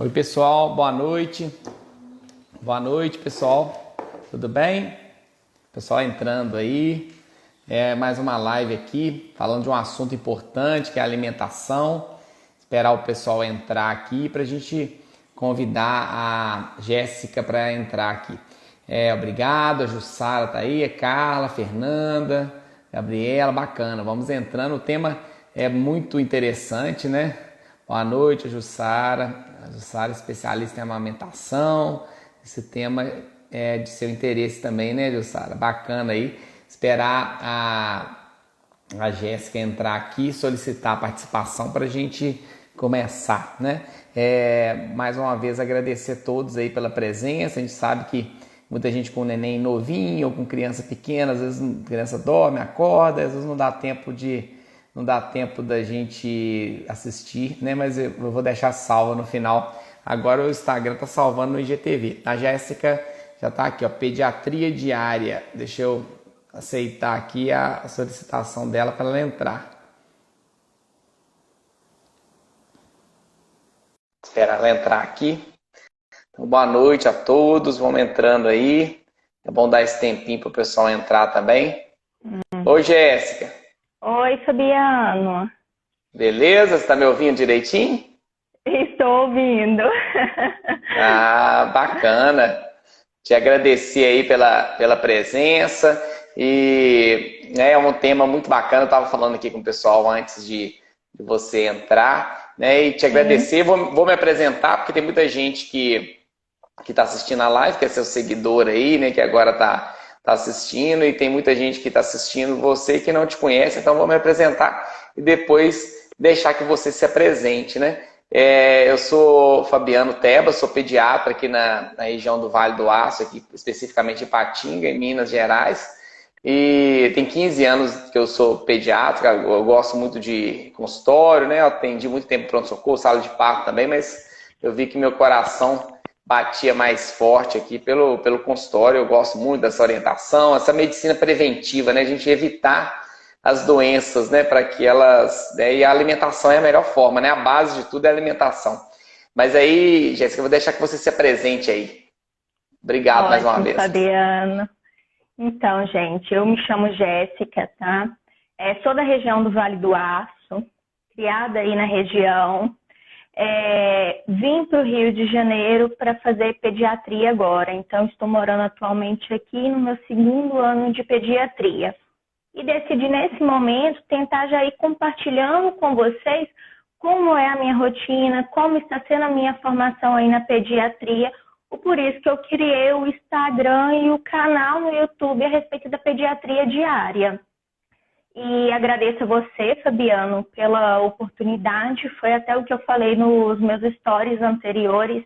Oi, pessoal, boa noite. Boa noite, pessoal. Tudo bem? Pessoal entrando aí. Mais uma live aqui, falando de um assunto importante, que é a alimentação. Esperar o pessoal entrar aqui para a gente convidar a Jéssica para entrar aqui. Obrigado, a Jussara tá aí, a Carla, a Fernanda, Gabriela, bacana. Vamos entrando, o tema é muito interessante, né? Boa noite, a Jussara. A Jussara é especialista em amamentação. Esse tema é de seu interesse também, né, Jussara? Bacana aí. Esperar a Jéssica entrar aqui e solicitar a participação para a gente começar, né? Mais uma vez agradecer a todos aí pela presença. A gente sabe que muita gente com neném novinho ou com criança pequena, às vezes a criança dorme, acorda, às vezes não dá tempo da gente assistir, né? Mas eu vou deixar salva no final. Agora o Instagram tá salvando no IGTV. A Jéssica já tá aqui, ó, pediatria diária. Deixa eu aceitar aqui a solicitação dela para ela entrar. Esperar ela entrar aqui. Então, boa noite a todos, vamos entrando aí. É bom dar esse tempinho para o pessoal entrar também. Oi, Jéssica. Oi, Fabiano. Beleza? Você está me ouvindo direitinho? Estou ouvindo. Ah, bacana. Te agradecer aí pela presença. E é um tema muito bacana. Eu estava falando aqui com o pessoal antes de você entrar, né? E te agradecer. Vou me apresentar, porque tem muita gente que está assistindo a live, que é seu seguidor aí, né? Que agora tá assistindo, e tem muita gente que está assistindo você que não te conhece, então vou me apresentar e depois deixar que você se apresente, né? Eu sou Fabiano Teba, sou pediatra aqui na região do Vale do Aço, aqui especificamente em Patinga, em Minas Gerais, e tem 15 anos que eu sou pediatra. Eu gosto muito de consultório, né? Eu atendi muito tempo pronto-socorro, sala de parto também, mas eu vi que meu coração batia mais forte aqui pelo consultório. Eu gosto muito dessa orientação, essa medicina preventiva, né? A gente evitar as doenças, né? Para que elas... E a alimentação é a melhor forma, né? A base de tudo é a alimentação. Mas aí, Jéssica, eu vou deixar que você se apresente aí. Obrigado. Ótimo, mais uma vez. Fabiano. Então, gente, eu me chamo Jéssica, tá? Sou da região do Vale do Aço, criada aí na região. Vim para o Rio de Janeiro para fazer pediatria agora, então estou morando atualmente aqui no meu 2º ano de pediatria. E decidi nesse momento tentar já ir compartilhando com vocês como é a minha rotina, como está sendo a minha formação aí na pediatria. Por isso que eu criei o Instagram e o canal no YouTube a respeito da pediatria diária. E agradeço a você, Fabiano, pela oportunidade. Foi até o que eu falei nos meus stories anteriores.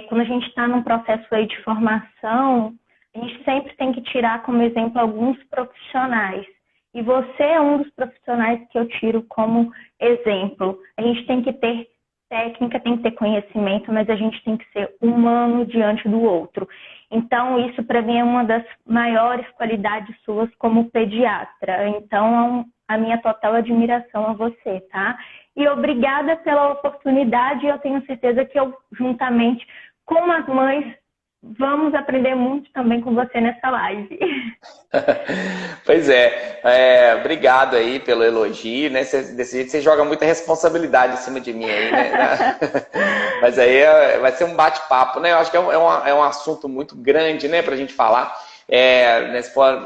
Quando a gente está num processo aí de formação, a gente sempre tem que tirar como exemplo alguns profissionais. E você é um dos profissionais que eu tiro como exemplo. A gente tem que ter técnica, tem que ter conhecimento, mas a gente tem que ser humano diante do outro. Então, isso para mim é uma das maiores qualidades suas como pediatra. Então, a minha total admiração a você, tá? E obrigada pela oportunidade. Eu tenho certeza que eu, juntamente com as mães, vamos aprender muito também com você nessa live. Pois obrigado aí pelo elogio, né? Desse jeito você joga muita responsabilidade em cima de mim aí, né? Mas aí vai ser um bate-papo, né? Eu acho que é um assunto muito grande, né, pra gente falar.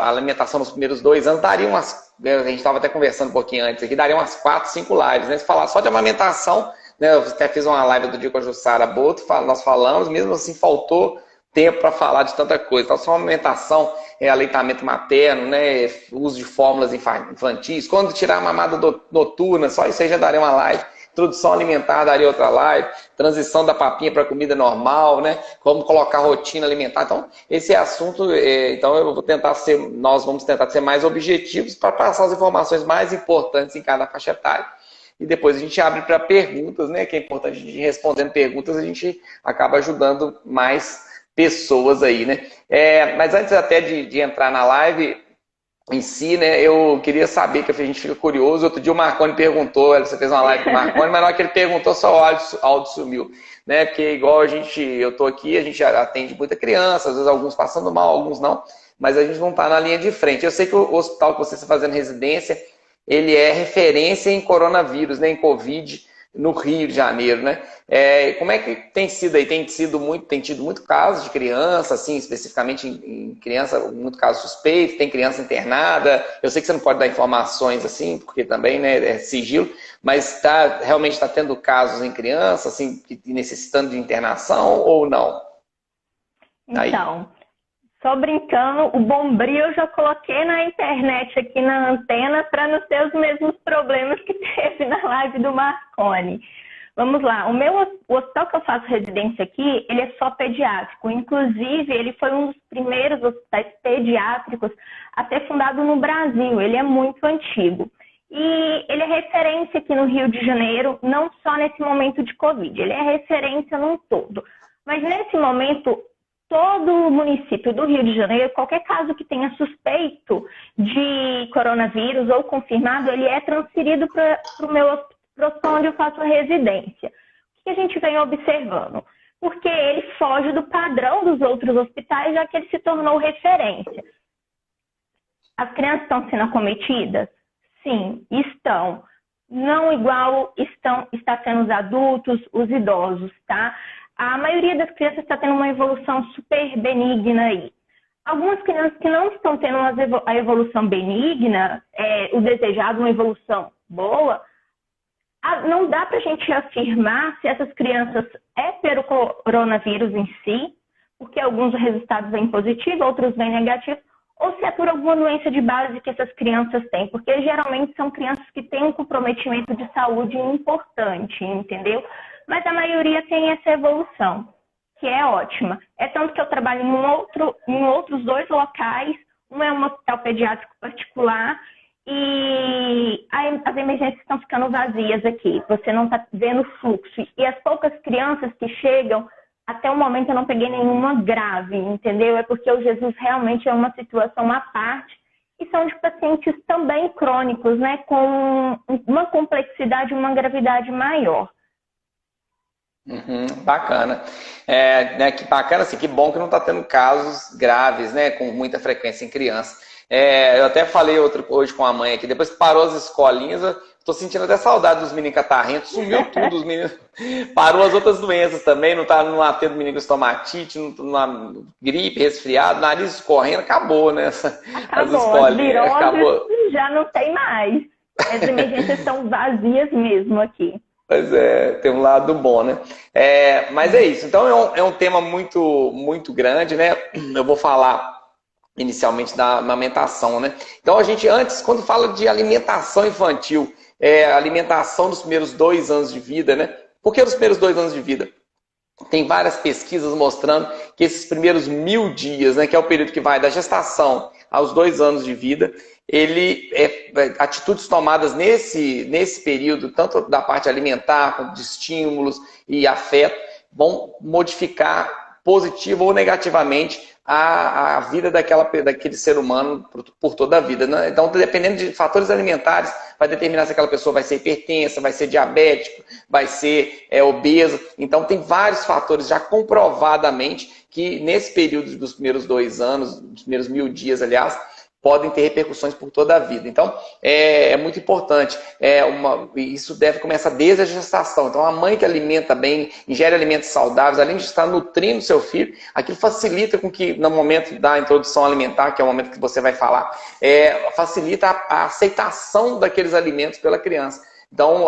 A alimentação nos primeiros 2 anos daria umas... A gente estava até conversando um pouquinho antes aqui, daria umas 4, 5 lives, né? Se falar só de amamentação, né? Eu até fiz uma live do dia com a Jussara Boto, nós falamos, mesmo assim faltou tempo para falar de tanta coisa. Então, só amamentação, aleitamento materno, né, uso de fórmulas infantis, quando tirar a mamada noturna, só isso aí já daria uma live. Introdução alimentar daria outra live, transição da papinha para comida normal, né, como colocar rotina alimentar. Então, esse assunto, então nós vamos tentar ser mais objetivos para passar as informações mais importantes em cada faixa etária. E depois a gente abre para perguntas, né, que é importante, a gente respondendo perguntas, a gente acaba ajudando mais pessoas aí, né? Mas antes até de entrar na live, em si, né? Eu queria saber, que a gente fica curioso. Outro dia o Marconi perguntou, você fez uma live com o Marconi, mas na hora que ele perguntou, só o áudio sumiu, né? Porque igual eu tô aqui, a gente atende muita criança, às vezes alguns passando mal, alguns não, mas a gente não tá na linha de frente. Eu sei que o hospital que você está fazendo residência, ele é referência em coronavírus, né? Em Covid, no Rio de Janeiro, né? Como é que tem sido aí? Tem tido muito casos de criança, assim, especificamente em criança, muito caso suspeito, tem criança internada. Eu sei que você não pode dar informações assim, porque também, né, é sigilo, mas realmente está tendo casos em criança, assim, necessitando de internação ou não? Então, só brincando, o Bombril eu já coloquei na internet aqui na antena para não ter os mesmos problemas que teve na live do Marconi. Vamos lá, o hospital que eu faço residência aqui, ele é só pediátrico. Inclusive, ele foi um dos primeiros hospitais pediátricos a ser fundado no Brasil. Ele é muito antigo. E ele é referência aqui no Rio de Janeiro, não só nesse momento de Covid. Ele é referência num todo. Mas nesse momento, todo o município do Rio de Janeiro, qualquer caso que tenha suspeito de coronavírus ou confirmado, ele é transferido para o meu hospital, onde eu faço a residência. O que a gente vem observando? Porque ele foge do padrão dos outros hospitais, já que ele se tornou referência. As crianças estão sendo acometidas? Sim, estão. Não igual está sendo os adultos, os idosos, tá? A maioria das crianças está tendo uma evolução super benigna aí. Algumas crianças que não estão tendo a evolução benigna, o desejado, uma evolução boa, não dá para a gente afirmar se essas crianças pelo coronavírus em si, porque alguns resultados vêm positivos, outros vêm negativos, ou se é por alguma doença de base que essas crianças têm, porque geralmente são crianças que têm um comprometimento de saúde importante, entendeu? Mas a maioria tem essa evolução, que é ótima. É tanto que eu trabalho em outros 2 locais, um é um hospital pediátrico particular, e as emergências estão ficando vazias aqui. Você não está vendo fluxo. E as poucas crianças que chegam, até o momento eu não peguei nenhuma grave, entendeu? É porque o Jesus realmente é uma situação à parte. E são de pacientes também crônicos, né? Com uma complexidade, uma gravidade maior. Bacana. Né, que bacana, assim, que bom que não está tendo casos graves, né? Com muita frequência em criança. Eu até falei hoje com a mãe aqui, depois que parou as escolinhas, eu tô sentindo até saudade dos meninos catarrentos, sumiu tudo, os meninos. Parou as outras doenças também, não tá tendo menino com estomatite, não, gripe, resfriado, nariz escorrendo, acabou, né? As escolinhas, acabou. Já não tem mais. As emergências estão vazias mesmo aqui. Pois tem um lado bom, né? Mas é isso, então é um tema muito, muito grande, né? Eu vou falar inicialmente da amamentação, né? Então a gente antes, quando fala de alimentação infantil, alimentação dos primeiros 2 anos de vida, né? Por que os primeiros 2 anos de vida? Tem várias pesquisas mostrando que esses primeiros 1000 dias, né, que é o período que vai da gestação aos 2 anos de vida, atitudes tomadas nesse período, tanto da parte alimentar, quanto de estímulos e afeto, vão modificar positivo ou negativamente a vida daquele ser humano por toda a vida, né? Então, dependendo de fatores alimentares, vai determinar se aquela pessoa vai ser hipertensa, vai ser diabético, vai ser obesa. Então, tem vários fatores já comprovadamente que nesse período dos primeiros 2 anos, dos primeiros 1000 dias, aliás, podem ter repercussões por toda a vida. Então, é muito importante. Isso deve começar desde a gestação. Então, a mãe que alimenta bem, ingere alimentos saudáveis, além de estar nutrindo seu filho, aquilo facilita com que, no momento da introdução alimentar, que é o momento que você vai falar, facilita a aceitação daqueles alimentos pela criança. Então,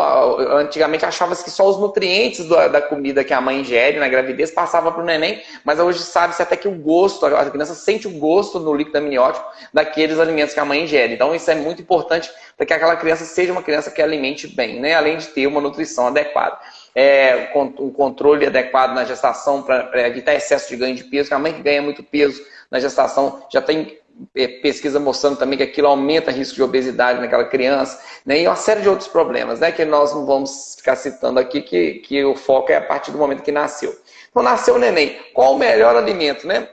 antigamente achava-se que só os nutrientes da comida que a mãe ingere na gravidez passava para o neném, mas hoje sabe-se até que o gosto, a criança sente o gosto no líquido amniótico daqueles alimentos que a mãe ingere. Então, isso é muito importante para que aquela criança seja uma criança que alimente bem, né? Além de ter uma nutrição adequada. Um controle adequado na gestação para evitar excesso de ganho de peso, porque a mãe que ganha muito peso na gestação já tem pesquisa mostrando também que aquilo aumenta o risco de obesidade naquela criança, né? E uma série de outros problemas, né? Que nós não vamos ficar citando aqui, que o foco é a partir do momento que nasceu. Então, nasceu o neném. Qual o melhor alimento, né?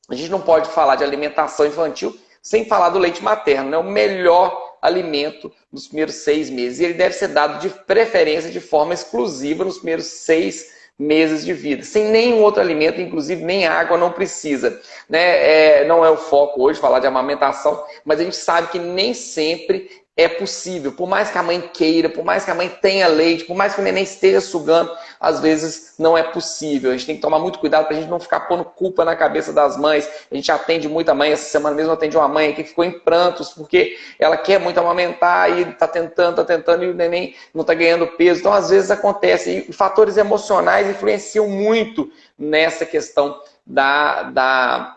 A gente não pode falar de alimentação infantil Sem falar do leite materno, né? O melhor alimento nos primeiros 6 meses. E ele deve ser dado de preferência de forma exclusiva nos primeiros 6 meses de vida. Sem nenhum outro alimento, inclusive nem água não precisa. Né? Não é o foco hoje falar de amamentação, mas a gente sabe que nem sempre é possível. Por mais que a mãe queira, por mais que a mãe tenha leite, por mais que o neném esteja sugando, às vezes não é possível. A gente tem que tomar muito cuidado para a gente não ficar pondo culpa na cabeça das mães. A gente atende muita mãe. Essa semana mesmo eu atendi uma mãe aqui que ficou em prantos porque ela quer muito amamentar e está tentando e o neném não está ganhando peso. Então, às vezes acontece. E fatores emocionais influenciam muito nessa questão da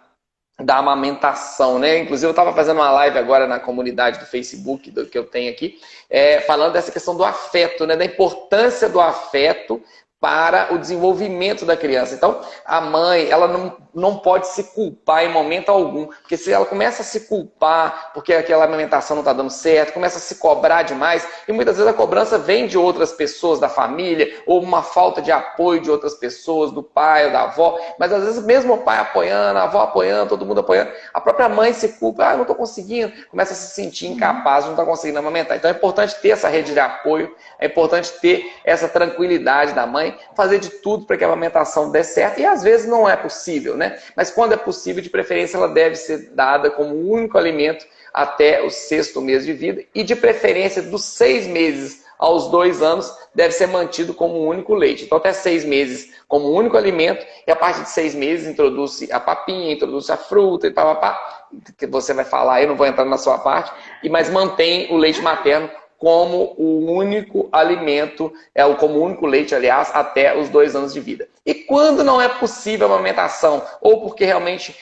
amamentação, né? Inclusive eu estava fazendo uma live agora na comunidade do Facebook que eu tenho aqui, falando dessa questão do afeto, né? Da importância do afeto para o desenvolvimento da criança. Então, a mãe, ela não pode se culpar em momento algum, porque se ela começa a se culpar porque aquela alimentação não está dando certo, começa a se cobrar demais, e muitas vezes a cobrança vem de outras pessoas da família, ou uma falta de apoio de outras pessoas, do pai ou da avó, mas às vezes mesmo o pai apoiando, a avó apoiando, todo mundo apoiando, a própria mãe se culpa, não estou conseguindo, começa a se sentir incapaz, não está conseguindo amamentar. Então é importante ter essa rede de apoio, é importante ter essa tranquilidade da mãe, fazer de tudo para que a amamentação dê certo, e às vezes não é possível, né? Mas quando é possível, de preferência, ela deve ser dada como único alimento até o 6º mês de vida, e de preferência dos 6 meses aos 2 anos deve ser mantido como único leite. Então até 6 meses como único alimento, e a partir de 6 meses introduz-se a papinha, introduz-se a fruta e papapá, que você vai falar, eu não vou entrar na sua parte, mas mantém o leite materno como o único alimento, como o único leite, aliás, até os 2 anos de vida. E quando não é possível a amamentação, ou porque realmente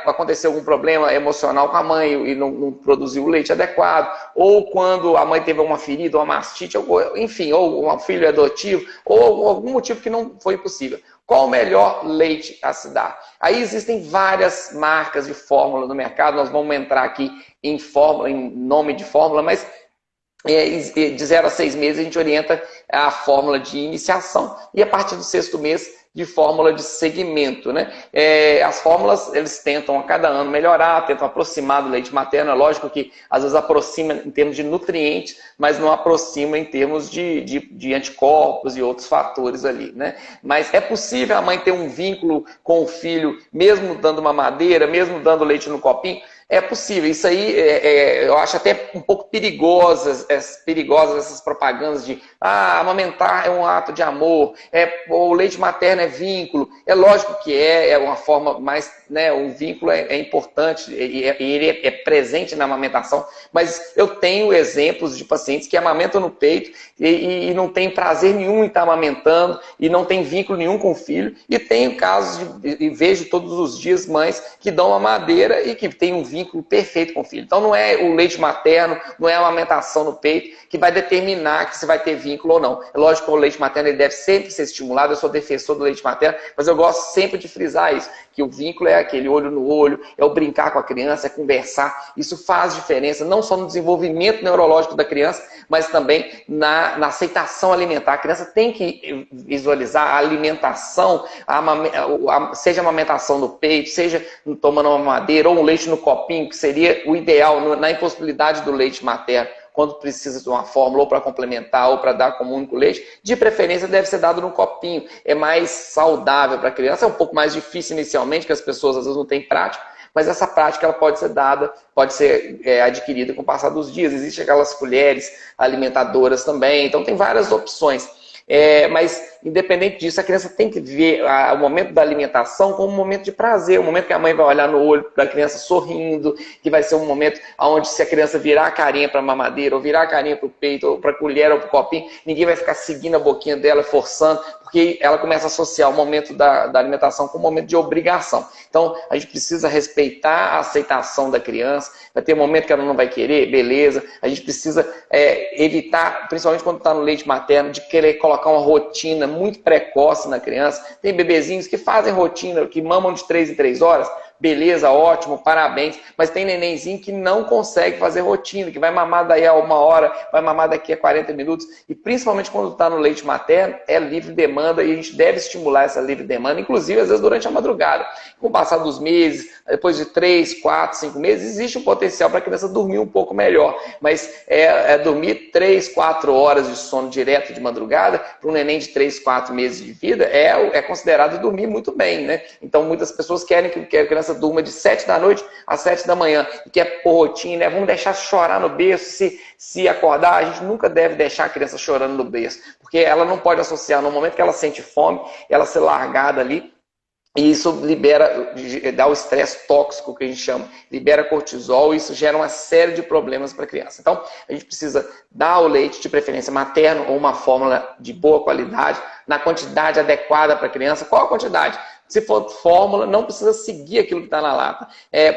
aconteceu algum problema emocional com a mãe e não produziu o leite adequado, ou quando a mãe teve uma ferida, uma mastite, enfim, ou um filho adotivo, ou algum motivo que não foi possível. Qual o melhor leite a se dar? Aí existem várias marcas de fórmula no mercado, nós vamos entrar aqui em nome de fórmula, mas de 0 a 6 meses a gente orienta a fórmula de iniciação e a partir do 6º mês de fórmula de segmento, né? As fórmulas, eles tentam a cada ano melhorar, tentam aproximar do leite materno. É lógico que às vezes aproxima em termos de nutrientes, mas não aproxima em termos de anticorpos e outros fatores ali, né? Mas é possível a mãe ter um vínculo com o filho, mesmo dando mamadeira, mesmo dando leite no copinho? É possível. Isso aí eu acho até um pouco perigosas essas propagandas de amamentar é um ato de amor, o leite materno é vínculo. É lógico que é uma forma mais, né, um vínculo é importante e ele é presente na amamentação, mas eu tenho exemplos de pacientes que amamentam no peito e não tem prazer nenhum em estar amamentando e não tem vínculo nenhum com o filho, e tenho casos e vejo todos os dias mães que dão mamadeira e que tem um vínculo perfeito com o filho. Então não é o leite materno, não é a amamentação no peito que vai determinar que se vai ter vínculo ou não. É lógico que o leite materno ele deve sempre ser estimulado, eu sou defensor do leite materno, mas eu gosto sempre de frisar isso, que o vínculo é aquele olho no olho, é o brincar com a criança, é conversar. Isso faz diferença, não só no desenvolvimento neurológico da criança, mas também na aceitação alimentar. A criança tem que visualizar a alimentação, seja a amamentação no peito, seja tomando uma mamadeira ou um leite no copinho, que seria o ideal, na impossibilidade do leite materno, quando precisa de uma fórmula ou para complementar ou para dar como único leite, de preferência deve ser dado no copinho. É mais saudável para a criança, é um pouco mais difícil inicialmente, que as pessoas às vezes não têm prática, mas essa prática ela pode ser dada, pode ser adquirida com o passar dos dias. Existem aquelas colheres alimentadoras também, então tem várias opções. Mas, independente disso, a criança tem que ver o momento da alimentação como um momento de prazer, um momento que a mãe vai olhar no olho da criança sorrindo, que vai ser um momento onde, se a criança virar a carinha para a mamadeira, ou virar a carinha para o peito, ou para a colher, ou para o copinho, ninguém vai ficar seguindo a boquinha dela, forçando, porque ela começa a associar o momento da alimentação com um momento de obrigação. Então, a gente precisa respeitar a aceitação da criança. Vai ter um momento que ela não vai querer, beleza. A gente precisa evitar, principalmente quando está no leite materno, de querer colocar uma rotina muito precoce na criança. Tem bebezinhos que fazem rotina, que mamam de 3 em 3 horas, beleza, ótimo, parabéns. Mas tem nenenzinho que não consegue fazer rotina, que vai mamar daí a 1 hora, vai mamar daqui a 40 minutos. E principalmente quando está no leite materno, é livre demanda e a gente deve estimular essa livre demanda, inclusive às vezes durante a madrugada. Com o passar dos meses, depois de 3, 4, 5 meses, existe um potencial para a criança dormir um pouco melhor. Mas dormir 3, 4 horas de sono direto de madrugada, para um neném de 3, 4 meses de vida, é considerado dormir muito bem, né? Então muitas pessoas querem que a criança durma de 7 da noite às 7 da manhã, e quer por rotina, né? Vamos deixar chorar no berço, se acordar, a gente nunca deve deixar a criança chorando no berço, porque ela não pode associar, no momento que ela sente fome, ela ser largada ali, e isso dá o estresse tóxico que a gente chama, libera cortisol, e isso gera uma série de problemas para a criança. Então, a gente precisa dar o leite, de preferência materno, ou uma fórmula de boa qualidade, na quantidade adequada para a criança. Qual a quantidade? Se for fórmula, não precisa seguir aquilo que está na lata.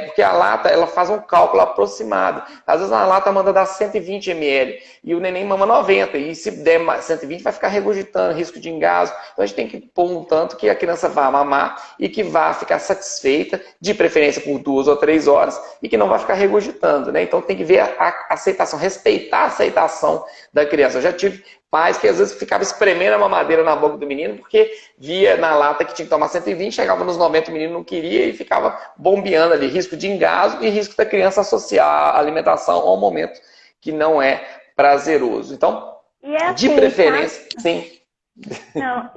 Porque a lata, ela faz um cálculo aproximado. Às vezes a lata manda dar 120 ml e o neném mama 90. E se der 120, vai ficar regurgitando, risco de engasgo. Então a gente tem que pôr um tanto que a criança vá mamar e que vá ficar satisfeita, de preferência por 2 ou 3 horas, e que não vai ficar regurgitando, né? Então tem que ver a aceitação, respeitar a aceitação da criança. Eu já tive pais que às vezes ficava espremendo a mamadeira na boca do menino porque via na lata que tinha que tomar 120, chegava nos 90, o menino não queria e ficava bombeando ali, risco de engasgo e risco da criança associar a alimentação a um momento que não é prazeroso. Então, de preferência, tá? Sim. Não,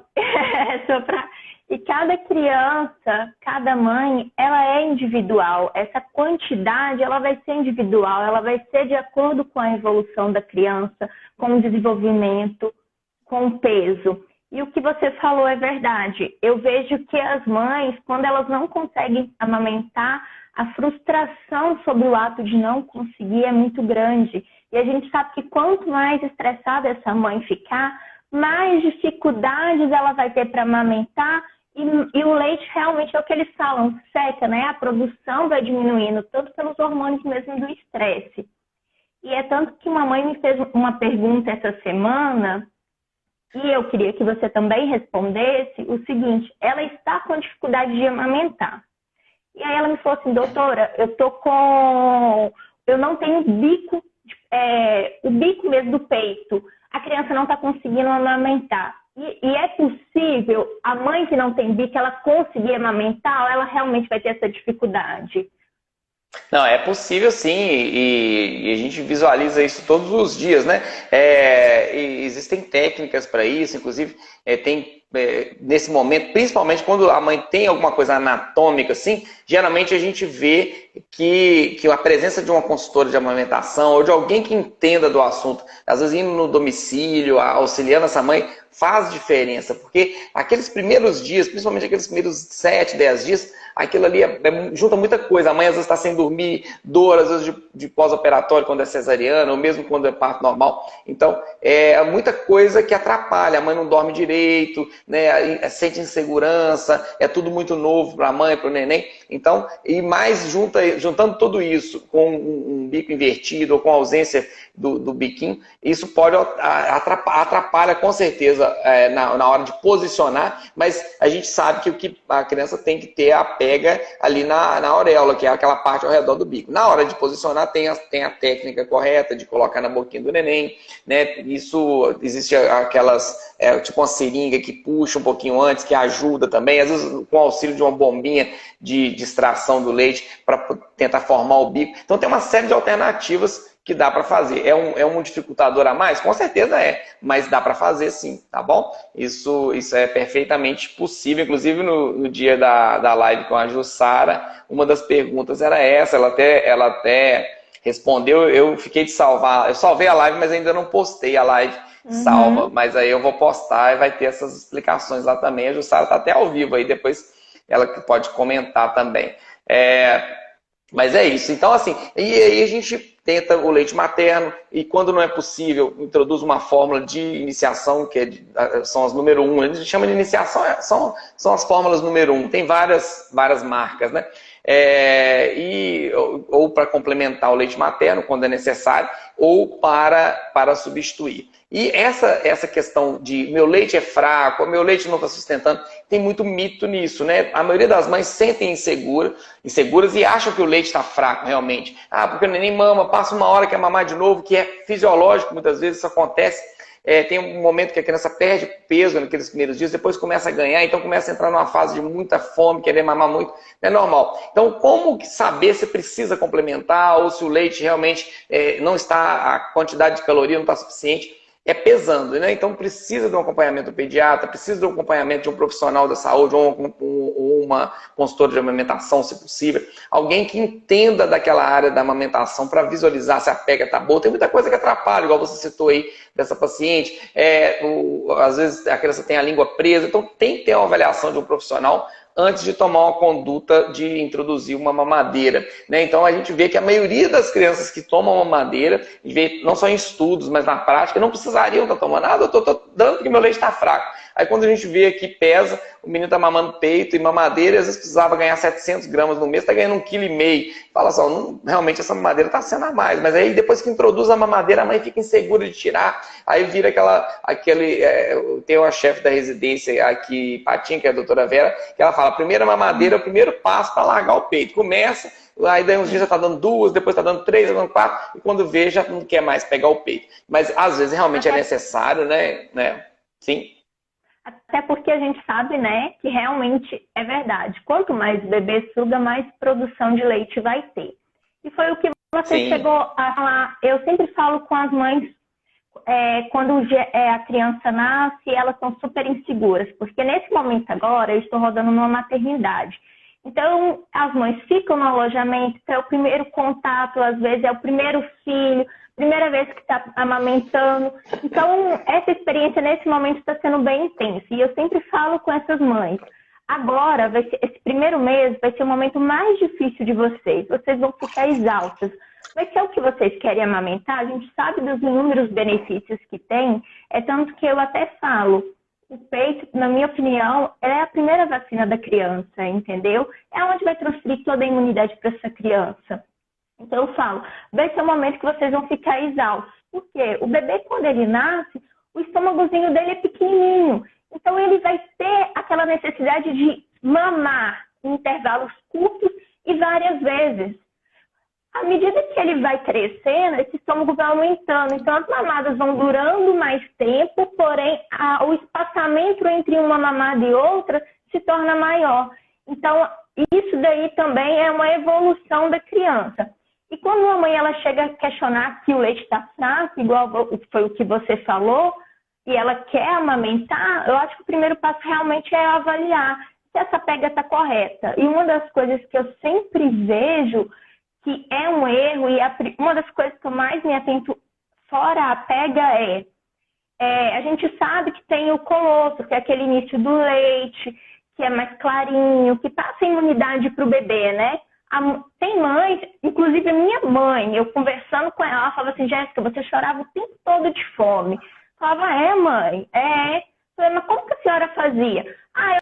só pra... E cada criança, cada mãe, ela é individual. Essa quantidade, ela vai ser individual, ela vai ser de acordo com a evolução da criança, com o desenvolvimento, com o peso. E o que você falou é verdade. Eu vejo que as mães, quando elas não conseguem amamentar, a frustração sobre o ato de não conseguir é muito grande. E a gente sabe que quanto mais estressada essa mãe ficar, mais dificuldades ela vai ter para amamentar. E o leite realmente é o que eles falam, seca, né? A produção vai diminuindo, tanto pelos hormônios mesmo do estresse. E é tanto que uma mãe me fez uma pergunta essa semana, e eu queria que você também respondesse o seguinte: ela está com dificuldade de amamentar. E aí ela me falou assim: doutora, eu não tenho bico, o bico mesmo do peito, a criança não está conseguindo amamentar. E é possível a mãe que não tem bico, ela conseguir amamentar, ou ela realmente vai ter essa dificuldade? Não, é possível sim, e a gente visualiza isso todos os dias, né? Existem técnicas para isso, inclusive nesse momento, principalmente quando a mãe tem alguma coisa anatômica assim, geralmente a gente vê que a presença de uma consultora de amamentação ou de alguém que entenda do assunto, às vezes indo no domicílio, auxiliando essa mãe, faz diferença, porque aqueles primeiros dias, principalmente aqueles primeiros 7, 10 dias, aquilo ali junta muita coisa. A mãe às vezes está sem dormir, dor, às vezes de pós-operatório quando é cesariana, ou mesmo quando é parto normal. Então, é muita coisa que atrapalha. A mãe não dorme direito, né? Sente insegurança, é tudo muito novo para a mãe, para o neném. Então, e mais juntando tudo isso com um bico invertido ou com a ausência do biquinho, isso pode atrapalha com certeza na hora de posicionar, mas a gente sabe que o que a criança tem que ter a pega ali na auréola, que é aquela parte ao redor do bico. Na hora de posicionar tem a técnica correta de colocar na boquinha do neném, né? Isso existe aquelas, tipo uma seringa que puxa um pouquinho antes, que ajuda também, às vezes com o auxílio de uma bombinha de extração do leite para tentar formar o bico. Então tem uma série de alternativas que dá para fazer. É um dificultador a mais? Com certeza mas dá para fazer sim, tá bom? Isso é perfeitamente possível. Inclusive no dia da live com a Jussara, uma das perguntas era essa, ela até respondeu, eu fiquei de salvar, eu salvei a live, mas ainda não postei a live salva, mas aí eu vou postar e vai ter essas explicações lá também. A Jussara está até ao vivo aí, depois ela pode comentar também. Mas é isso. Então, assim, e aí a gente tenta o leite materno e quando não é possível, introduz uma fórmula de iniciação, que são as número 1. A gente chama de iniciação, são as fórmulas número 1. Tem várias marcas, né? ou para complementar o leite materno, quando é necessário, ou para substituir. E essa questão de meu leite é fraco, meu leite não está sustentando, tem muito mito nisso, né? A maioria das mães sentem inseguras e acham que o leite está fraco realmente. Ah, porque o neném mama, passa uma hora quer mamar de novo, que é fisiológico, muitas vezes isso acontece. Tem um momento que a criança perde peso naqueles primeiros dias, depois começa a ganhar, então começa a entrar numa fase de muita fome, querer mamar muito, é normal. Então, como saber se precisa complementar ou se o leite realmente não está, a quantidade de caloria não está suficiente? É pesando, né? Então precisa de um acompanhamento do pediatra, precisa de um acompanhamento de um profissional da saúde ou uma consultora de amamentação, se possível. Alguém que entenda daquela área da amamentação para visualizar se a pega está boa. Tem muita coisa que atrapalha, igual você citou aí dessa paciente. Às vezes a criança tem a língua presa, então tem que ter uma avaliação de um profissional antes de tomar uma conduta de introduzir uma mamadeira, né? Então a gente vê que a maioria das crianças que tomam mamadeira, vê, não só em estudos, mas na prática, não precisariam estar tomando nada, eu estou dando porque meu leite está fraco. Aí quando a gente vê que pesa, o menino está mamando peito e mamadeira, e às vezes precisava ganhar 700 gramas no mês, está ganhando 1,5 kg. Fala só, realmente essa mamadeira está sendo a mais. Mas aí depois que introduz a mamadeira, a mãe fica insegura de tirar. Aí vira tem uma chefe da residência aqui, Patinha, que é a doutora Vera, que ela fala, a primeira mamadeira é o primeiro passo para largar o peito. Começa, aí daí uns dias já está dando 2, depois está dando 3, está dando 4, e quando vê já não quer mais pegar o peito. Mas às vezes realmente é necessário, né? Sim. Até porque a gente sabe, né, que realmente é verdade. Quanto mais o bebê suga, mais produção de leite vai ter. E foi o que você chegou a falar. Eu sempre falo com as mães, quando a criança nasce, elas estão super inseguras. Porque nesse momento agora, eu estou rodando numa maternidade. Então, as mães ficam no alojamento, é o primeiro contato, às vezes é o primeiro filho, primeira vez que está amamentando. Então, essa experiência nesse momento está sendo bem intensa. E eu sempre falo com essas mães, agora, esse primeiro mês vai ser o momento mais difícil de vocês. Vocês vão ficar exaustas. Vai ser o que vocês querem amamentar? A gente sabe dos inúmeros benefícios que tem. É tanto que eu até falo, o peito, na minha opinião, é a primeira vacina da criança, entendeu? É onde vai transferir toda a imunidade para essa criança. Então eu falo, vai ser o momento que vocês vão ficar exaustos. Por quê? O bebê, quando ele nasce, o estômagozinho dele é pequenininho. Então ele vai ter aquela necessidade de mamar em intervalos curtos e várias vezes. À medida que ele vai crescendo, esse estômago vai aumentando. Então as mamadas vão durando mais tempo, porém o espaçamento entre uma mamada e outra se torna maior. Então isso daí também é uma evolução da criança. E quando a mãe ela chega a questionar que o leite está fraco, igual foi o que você falou, e ela quer amamentar, eu acho que o primeiro passo realmente é avaliar se essa pega está correta. E uma das coisas que eu sempre vejo que é um erro, e uma das coisas que eu mais me atento fora a pega a gente sabe que tem o colostro, que é aquele início do leite, que é mais clarinho, que passa imunidade para o bebê, né? Tem mães, inclusive a minha mãe, eu conversando com ela falava assim, Jéssica, você chorava o tempo todo de fome. Eu falava, mãe, Falei, mas como que a senhora fazia?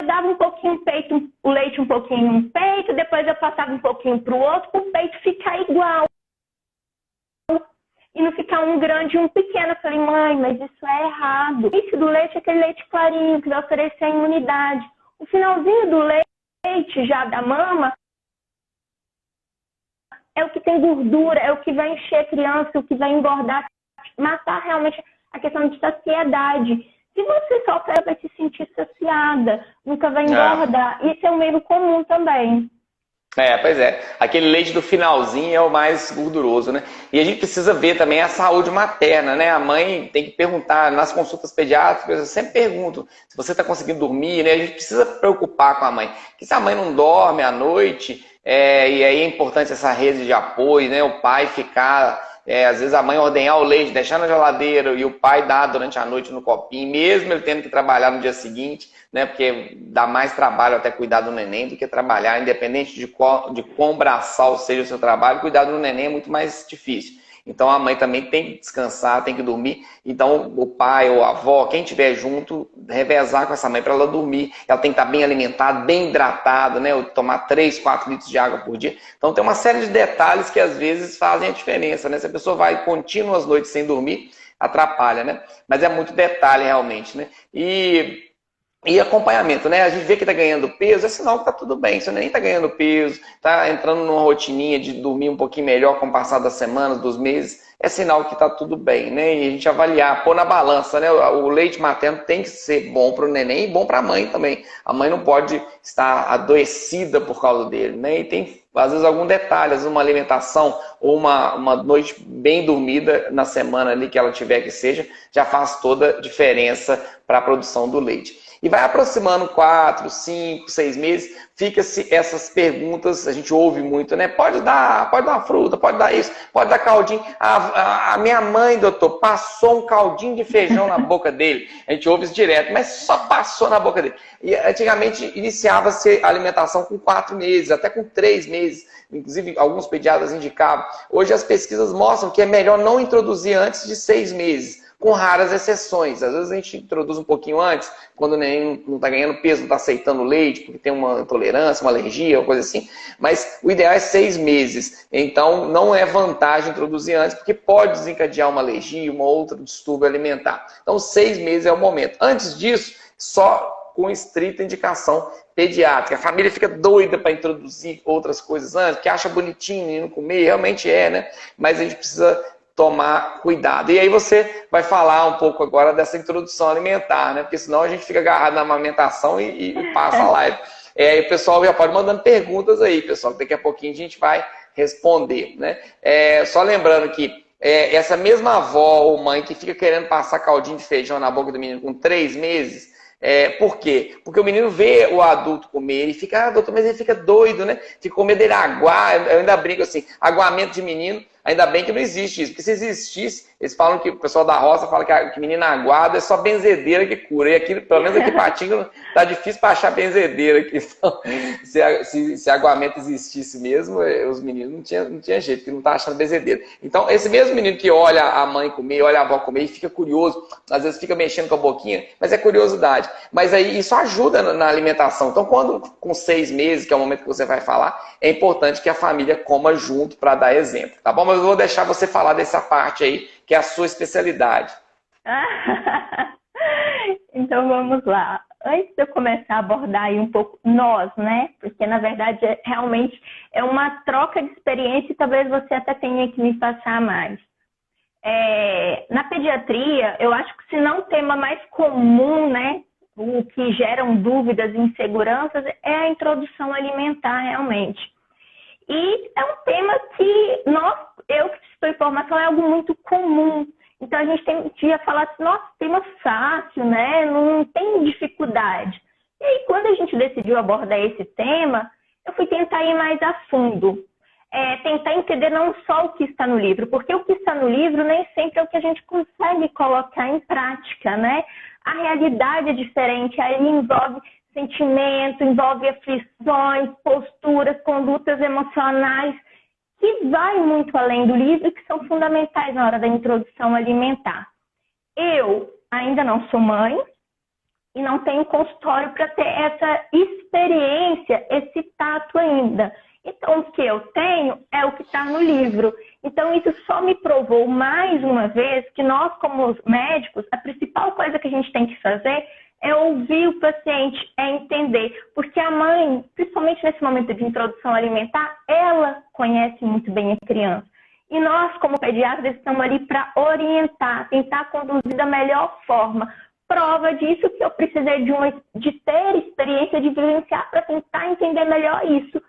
Eu dava um pouquinho peito, o leite um pouquinho no peito, depois eu passava um pouquinho para o outro, para o peito ficar igual. E não ficar um grande e um pequeno. Eu falei, mãe, mas isso é errado. O início do leite é aquele leite clarinho, que vai oferecer a imunidade. O finalzinho do leite, já da mama, é o que tem gordura, é o que vai encher a criança, o que vai engordar, matar realmente a questão de saciedade. Se você só quer, vai se sentir saciada, nunca vai engordar. Isso é um erro comum também. Pois é. Aquele leite do finalzinho é o mais gorduroso, né? E a gente precisa ver também a saúde materna, né? A mãe tem que perguntar, nas consultas pediátricas, eu sempre pergunto se você está conseguindo dormir, né? A gente precisa preocupar com a mãe. Porque se a mãe não dorme à noite, e aí é importante essa rede de apoio, né? O pai ficar... às vezes a mãe ordenhar o leite, deixar na geladeira e o pai dar durante a noite no copinho, mesmo ele tendo que trabalhar no dia seguinte, né? Porque dá mais trabalho até cuidar do neném do que trabalhar, independente de quão braçal seja o seu trabalho, cuidar do neném é muito mais difícil. Então a mãe também tem que descansar, tem que dormir. Então o pai ou a avó, quem estiver junto, revezar com essa mãe para ela dormir. Ela tem que estar bem alimentada, bem hidratada, né? Tomar 3, 4 litros de água por dia. Então tem uma série de detalhes que às vezes fazem a diferença, né? Se a pessoa vai contínuas noites sem dormir, atrapalha, né? Mas é muito detalhe realmente, né? E acompanhamento, né? A gente vê que está ganhando peso, é sinal que está tudo bem. Você nem está ganhando peso, está entrando numa rotininha de dormir um pouquinho melhor com o passar das semanas, dos meses, é sinal que está tudo bem, né? E a gente avaliar, pôr na balança, né? O leite materno tem que ser bom para o neném e bom para a mãe também. A mãe não pode estar adoecida por causa dele, né? E tem, às vezes, algum detalhe, às vezes uma alimentação ou uma noite bem dormida na semana ali que ela tiver que seja, já faz toda a diferença para a produção do leite. E vai aproximando 4, 5, 6 meses, fica-se essas perguntas, a gente ouve muito, né? Pode dar uma fruta, pode dar isso, pode dar caldinho. A minha mãe, doutor, passou um caldinho de feijão na boca dele. A gente ouve isso direto, mas só passou na boca dele. E antigamente iniciava-se a alimentação com 4 meses, até com 3 meses. Inclusive, alguns pediatras indicavam. Hoje as pesquisas mostram que é melhor não introduzir antes de 6 meses. Com raras exceções. Às vezes a gente introduz um pouquinho antes, quando o neném não está ganhando peso, não está aceitando leite, porque tem uma intolerância, uma alergia, uma coisa assim. Mas o ideal é 6 meses. Então não é vantagem introduzir antes, porque pode desencadear uma alergia, uma outra distúrbio alimentar. Então 6 meses é o momento. Antes disso, só com estrita indicação pediátrica. A família fica doida para introduzir outras coisas antes, porque acha bonitinho e não comer, realmente é, né? Mas a gente precisa tomar cuidado. E aí você vai falar um pouco agora dessa introdução alimentar, né? Porque senão a gente fica agarrado na amamentação e passa a live. E o pessoal já pode mandando perguntas aí, pessoal, que daqui a pouquinho a gente vai responder, né? Só lembrando que essa mesma avó ou mãe que fica querendo passar caldinho de feijão na boca do menino com 3 meses, por quê? Porque o menino vê o adulto comer e fica, doutor, mas ele fica doido, né? Fica com medo dele aguar. Eu ainda brinco assim, aguamento de menino. Ainda bem que não existe isso, porque se existisse, eles falam que o pessoal da roça fala que menina aguada é só benzedeira que cura. E aqui, pelo menos aqui em Patinga, tá difícil para achar benzedeira aqui. Então, se aguamento existisse mesmo, os meninos não tinha jeito, porque não tá achando benzedeira. Então, esse mesmo menino que olha a mãe comer, olha a avó comer e fica curioso, às vezes fica mexendo com a boquinha, mas é curiosidade. Mas aí isso ajuda na alimentação. Então, quando com 6 meses, que é o momento que você vai falar, é importante que a família coma junto para dar exemplo, tá bom? Mas eu vou deixar você falar dessa parte aí, que é a sua especialidade. Então vamos lá. Antes de eu começar a abordar aí um pouco nós, né? Porque na verdade realmente é uma troca de experiência e talvez você até tenha que me passar mais. Na pediatria, eu acho que se não o tema mais comum, né? O que geram dúvidas e inseguranças é a introdução alimentar realmente. E é um tema que eu que estou em formação, é algo muito comum. Então a gente tem a falar assim, nossa, tema fácil, né? Não tem dificuldade. E aí quando a gente decidiu abordar esse tema, eu fui tentar ir mais a fundo. Tentar entender não só o que está no livro, porque o que está no livro nem sempre é o que a gente consegue colocar em prática, né? A realidade é diferente, aí envolve sentimento, envolve aflições, posturas, condutas emocionais, que vai muito além do livro e que são fundamentais na hora da introdução alimentar. Eu ainda não sou mãe e não tenho consultório para ter essa experiência, esse tato ainda. Então, o que eu tenho é o que está no livro. Então, isso só me provou mais uma vez que nós, como médicos, a principal coisa que a gente tem que fazer é ouvir o paciente, é entender. Porque a mãe, principalmente nesse momento de introdução alimentar, ela conhece muito bem a criança. E nós, como pediatras, estamos ali para orientar, tentar conduzir da melhor forma. Prova disso que eu precisei de ter experiência, de vivenciar para tentar entender melhor isso.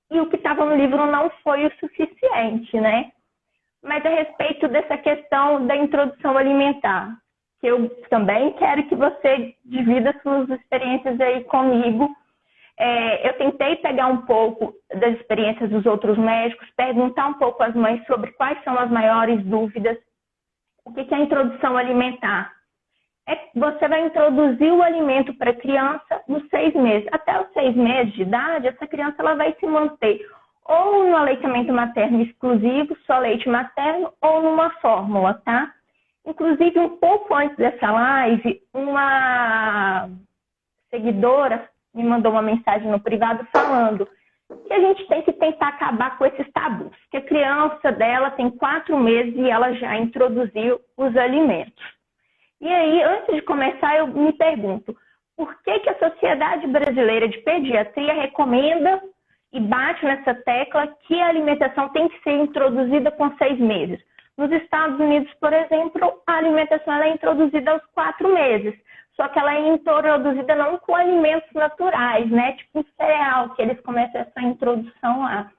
E o que estava no livro não foi o suficiente, né? Mas a respeito dessa questão da introdução alimentar, que eu também quero que você divida suas experiências aí comigo. Eu tentei pegar um pouco das experiências dos outros médicos, perguntar um pouco às mães sobre quais são as maiores dúvidas. O que é a introdução alimentar? Você vai introduzir o alimento para a criança nos 6 meses. Até os 6 meses de idade, essa criança ela vai se manter ou no aleitamento materno exclusivo, só leite materno, ou numa fórmula, tá? Inclusive, um pouco antes dessa live, uma seguidora me mandou uma mensagem no privado falando que a gente tem que tentar acabar com esses tabus, que a criança dela tem 4 meses e ela já introduziu os alimentos. E aí, antes de começar, eu me pergunto, por que que a Sociedade Brasileira de Pediatria recomenda e bate nessa tecla que a alimentação tem que ser introduzida com 6 meses? Nos Estados Unidos, por exemplo, a alimentação ela é introduzida aos 4 meses. Só que ela é introduzida não com alimentos naturais, né? Tipo um cereal, que eles começam essa introdução lá.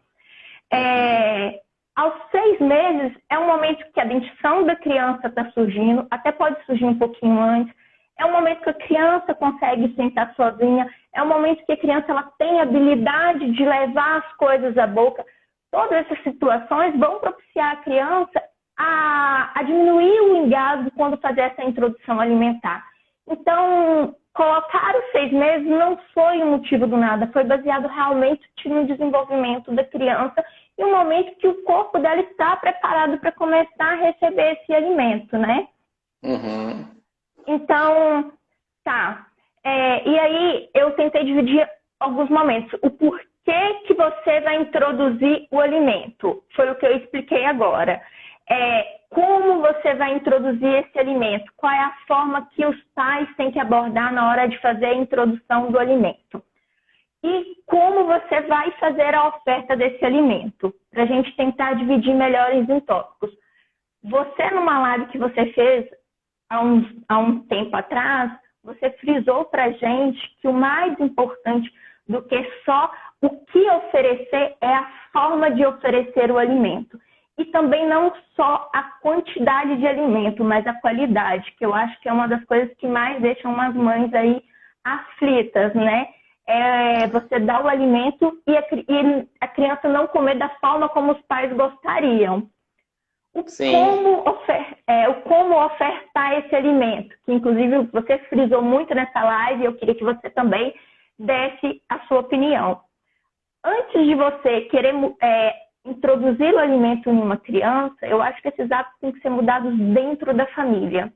Aos 6 meses é um momento que a dentição da criança está surgindo, até pode surgir um pouquinho antes. É um momento que a criança consegue sentar sozinha. É um momento que a criança ela tem a habilidade de levar as coisas à boca. Todas essas situações vão propiciar a criança a diminuir o engasgo quando fazer essa introdução alimentar. Então, colocar os 6 meses não foi um motivo do nada, foi baseado realmente no desenvolvimento da criança e um momento que o corpo dela está preparado para começar a receber esse alimento, né? Uhum. Então, tá. E aí, eu tentei dividir alguns momentos. O porquê que você vai introduzir o alimento, foi o que eu expliquei agora. Como você vai introduzir esse alimento? Qual é a forma que os pais têm que abordar na hora de fazer a introdução do alimento? E como você vai fazer a oferta desse alimento? Para a gente tentar dividir melhor em tópicos. Você, numa live que você fez há um tempo atrás, você frisou para a gente que o mais importante do que só o que oferecer é a forma de oferecer o alimento. E também não só a quantidade de alimento, mas a qualidade, que eu acho que é uma das coisas que mais deixam as mães aí aflitas, né? Você dá o alimento e a criança não comer da forma como os pais gostariam. Como ofertar esse alimento, que inclusive você frisou muito nessa live, eu queria que você também desse a sua opinião. Antes de você querer introduzir o alimento em uma criança, eu acho que esses hábitos têm que ser mudados dentro da família.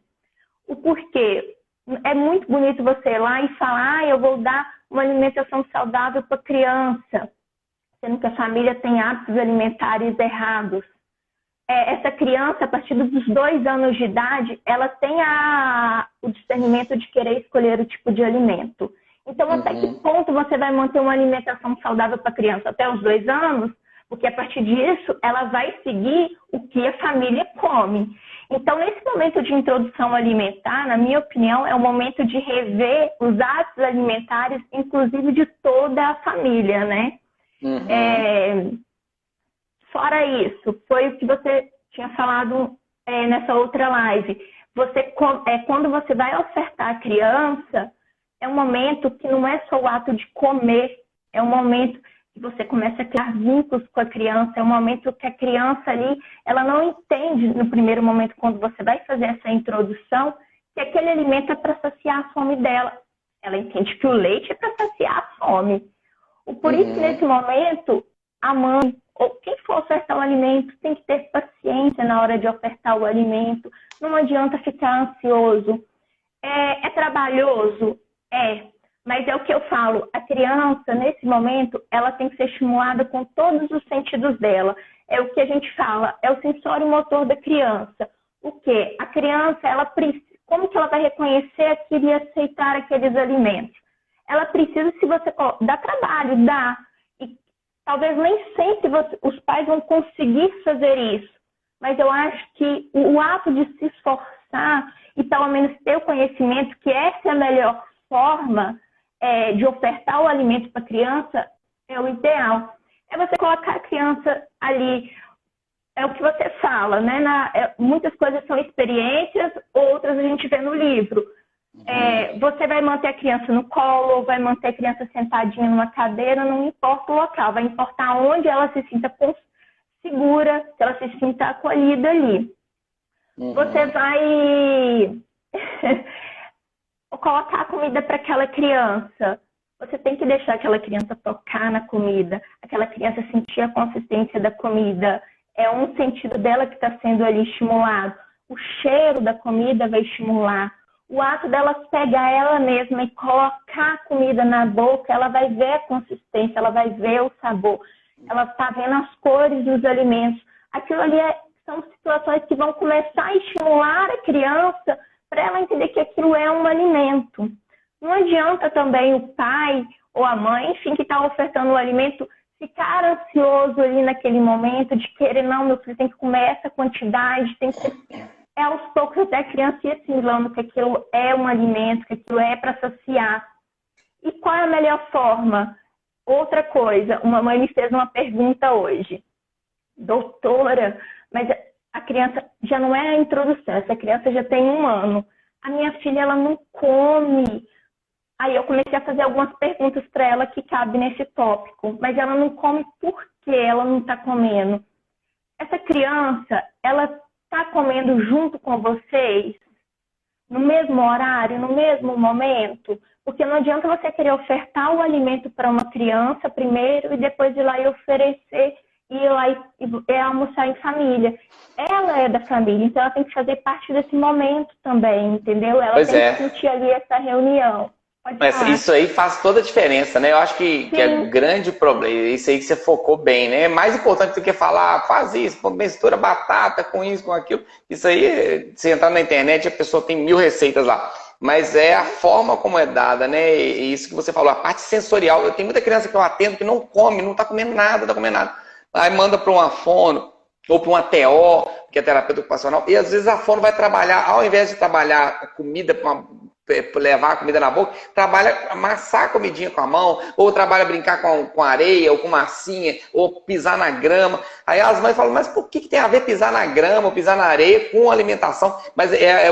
O porquê? É muito bonito você ir lá e falar, eu vou dar uma alimentação saudável para a criança, sendo que a família tem hábitos alimentares errados. Essa criança, a partir dos 2 anos de idade, ela tem o discernimento de querer escolher o tipo de alimento. Então, até que ponto você vai manter uma alimentação saudável para a criança? Até os 2 anos? Porque a partir disso, ela vai seguir o que a família come. Então, nesse momento de introdução alimentar, na minha opinião, é o momento de rever os hábitos alimentares, inclusive de toda a família, né? Fora isso, foi o que você tinha falado nessa outra live. Quando você vai ofertar a criança, é um momento que não é só o ato de comer, é um momento que você começa a criar vínculos com a criança, é um momento que a criança ali, ela não entende no primeiro momento, quando você vai fazer essa introdução, que aquele alimento é para saciar a fome dela. Ela entende que o leite é para saciar a fome. Por isso, nesse momento, a mãe, ou quem for ofertar o alimento, tem que ter paciência na hora de ofertar o alimento. Não adianta ficar ansioso. É trabalhoso? Mas é o que eu falo, a criança, nesse momento, ela tem que ser estimulada com todos os sentidos dela. É o que a gente fala, é o sensório motor da criança. O quê? A criança, como que ela vai reconhecer aquilo e aceitar aqueles alimentos? Ela precisa, se você dá trabalho, dá. E talvez nem sempre os pais vão conseguir fazer isso. Mas eu acho que o ato de se esforçar e pelo menos ter o conhecimento que essa é a melhor forma de ofertar o alimento para a criança é o ideal. É você colocar a criança ali, é o que você fala, né? Muitas coisas são experiências, outras a gente vê no livro. Você vai manter a criança no colo, vai manter a criança sentadinha numa cadeira, não importa o local, vai importar onde ela se sinta segura, se ela se sinta acolhida ali. Você vai colocar a comida para aquela criança. Você tem que deixar aquela criança tocar na comida, aquela criança sentir a consistência da comida. É um sentido dela que está sendo ali estimulado. O cheiro da comida vai estimular. O ato dela pegar ela mesma e colocar a comida na boca, ela vai ver a consistência, ela vai ver o sabor. Ela está vendo as cores dos alimentos. Aquilo ali são situações que vão começar a estimular a criança para ela entender que aquilo é um alimento. Não adianta também o pai ou a mãe, enfim, que está ofertando o alimento, ficar ansioso ali naquele momento de querer, não, meu filho tem que comer essa quantidade, tem que ser... aos poucos até a criança ir assimilando que aquilo é um alimento, que aquilo é para saciar. E qual é a melhor forma? Outra coisa, uma mãe me fez uma pergunta hoje. Doutora, mas a criança já não é a introdução, essa criança já tem 1 ano. A minha filha, ela não come. Aí eu comecei a fazer algumas perguntas para ela que cabem nesse tópico. Mas ela não come por que ela não está comendo? Essa criança, ela está comendo junto com vocês? No mesmo horário, no mesmo momento? Porque não adianta você querer ofertar o alimento para uma criança primeiro e depois ir lá e oferecer e ir lá e almoçar em família. Ela é da família, então ela tem que fazer parte desse momento também, entendeu? Ela Pois tem que sentir ali essa reunião. Mas isso aí faz toda a diferença, né? Eu acho que é o grande problema, isso aí que você focou bem, né? É mais importante do que falar, faz isso, mistura batata com isso, com aquilo. Isso aí, se entrar na internet, a pessoa tem 1000 receitas lá. Mas é a forma como é dada, né? E isso que você falou, a parte sensorial. Eu tenho muita criança que eu atendo que não come, não tá comendo nada, não tá comendo nada. Aí manda para uma fono ou para uma TO, que é terapeuta ocupacional, e às vezes a fono vai trabalhar, ao invés de trabalhar a comida para levar a comida na boca, trabalha amassar a comidinha com a mão, ou trabalha brincar com areia, ou com massinha, ou pisar na grama. Aí as mães falam, mas por que tem a ver pisar na grama, ou pisar na areia com alimentação? Mas é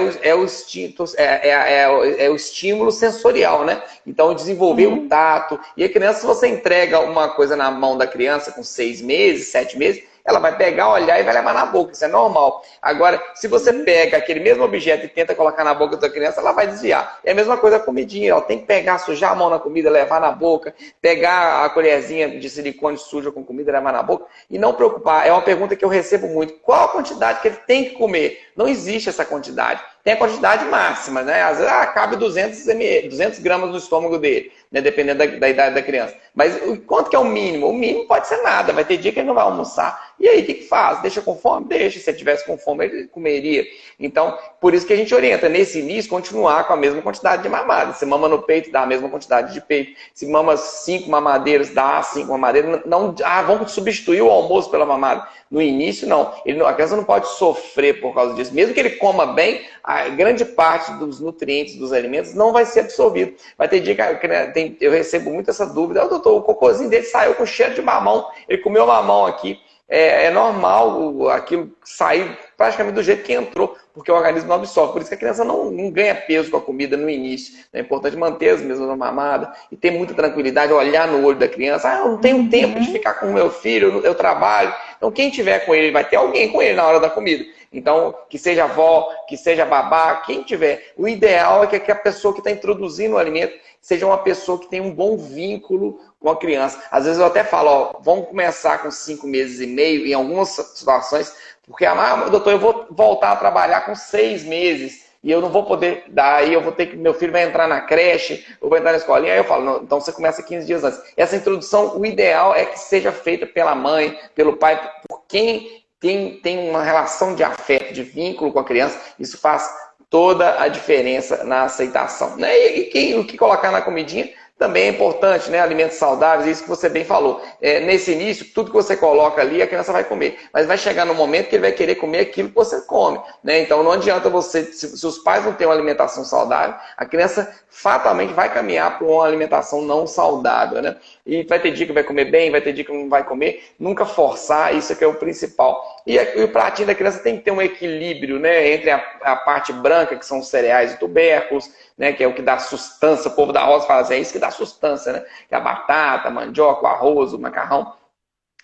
o estímulo sensorial, né? Então, desenvolver o tato. E a criança, se você entrega uma coisa na mão da criança com 6 meses, 7 meses, ela vai pegar, olhar e vai levar na boca, isso é normal. Agora, se você pega aquele mesmo objeto e tenta colocar na boca da criança, ela vai desviar. É a mesma coisa a comidinha, ela tem que pegar, sujar a mão na comida, levar na boca, pegar a colherzinha de silicone suja com comida, levar na boca e não preocupar. É uma pergunta que eu recebo muito. Qual a quantidade que ele tem que comer? Não existe essa quantidade. Tem a quantidade máxima, né? Às vezes cabe 200 gramas no estômago dele, né? Dependendo da idade da criança. Mas quanto que é o mínimo? O mínimo pode ser nada. Vai ter dia que ele não vai almoçar. E aí, o que faz? Deixa com fome? Deixa. Se ele tivesse com fome, ele comeria. Então, por isso que a gente orienta, nesse início, continuar com a mesma quantidade de mamadas. Se mama no peito, dá a mesma quantidade de peito. Se mama 5 mamadeiras, dá 5 mamadeiras. Não, vamos substituir o almoço pela mamada. No início, não. A criança não pode sofrer por causa disso. Mesmo que ele coma bem, a grande parte dos nutrientes dos alimentos não vai ser absorvido. Vai ter dia que eu recebo muito essa dúvida. Doutor, o cocôzinho dele saiu com cheiro de mamão. Ele comeu mamão aqui. É normal aquilo sair praticamente do jeito que entrou, porque o organismo não absorve. Por isso que a criança não ganha peso com a comida no início. É importante manter as mesmas mamadas e ter muita tranquilidade, olhar no olho da criança. Eu não tenho tempo de ficar com o meu filho, eu trabalho. Então, quem tiver com ele, vai ter alguém com ele na hora da comida. Então, que seja avó, que seja babá, quem tiver. O ideal é que a pessoa que está introduzindo o alimento seja uma pessoa que tem um bom vínculo com a criança. Às vezes eu até falo, vamos começar com 5 meses e meio, em algumas situações, porque, doutor, eu vou voltar a trabalhar com 6 meses. E eu não vou poder, daí eu vou ter que, meu filho vai entrar na creche, ou vai entrar na escolinha, aí eu falo, não, então você começa 15 dias antes. Essa introdução, o ideal é que seja feita pela mãe, pelo pai, por quem tem uma relação de afeto, de vínculo com a criança. Isso faz toda a diferença na aceitação, né? E o que colocar na comidinha também é importante, né? Alimentos saudáveis, isso que você bem falou. Nesse início, tudo que você coloca ali, a criança vai comer. Mas vai chegar no momento que ele vai querer comer aquilo que você come, né? Então não adianta você, se os pais não têm uma alimentação saudável, a criança fatalmente vai caminhar para uma alimentação não saudável, né? E vai ter dia que vai comer bem, vai ter dia que não vai comer. Nunca forçar, isso é que é o principal. E o pratinho da criança tem que ter um equilíbrio, né? Entre a parte branca, que são os cereais e tubérculos, né, que é o que dá sustância. O povo da roça fala assim, é isso que dá sustância, né? Que é a batata, a mandioca, o arroz, o macarrão.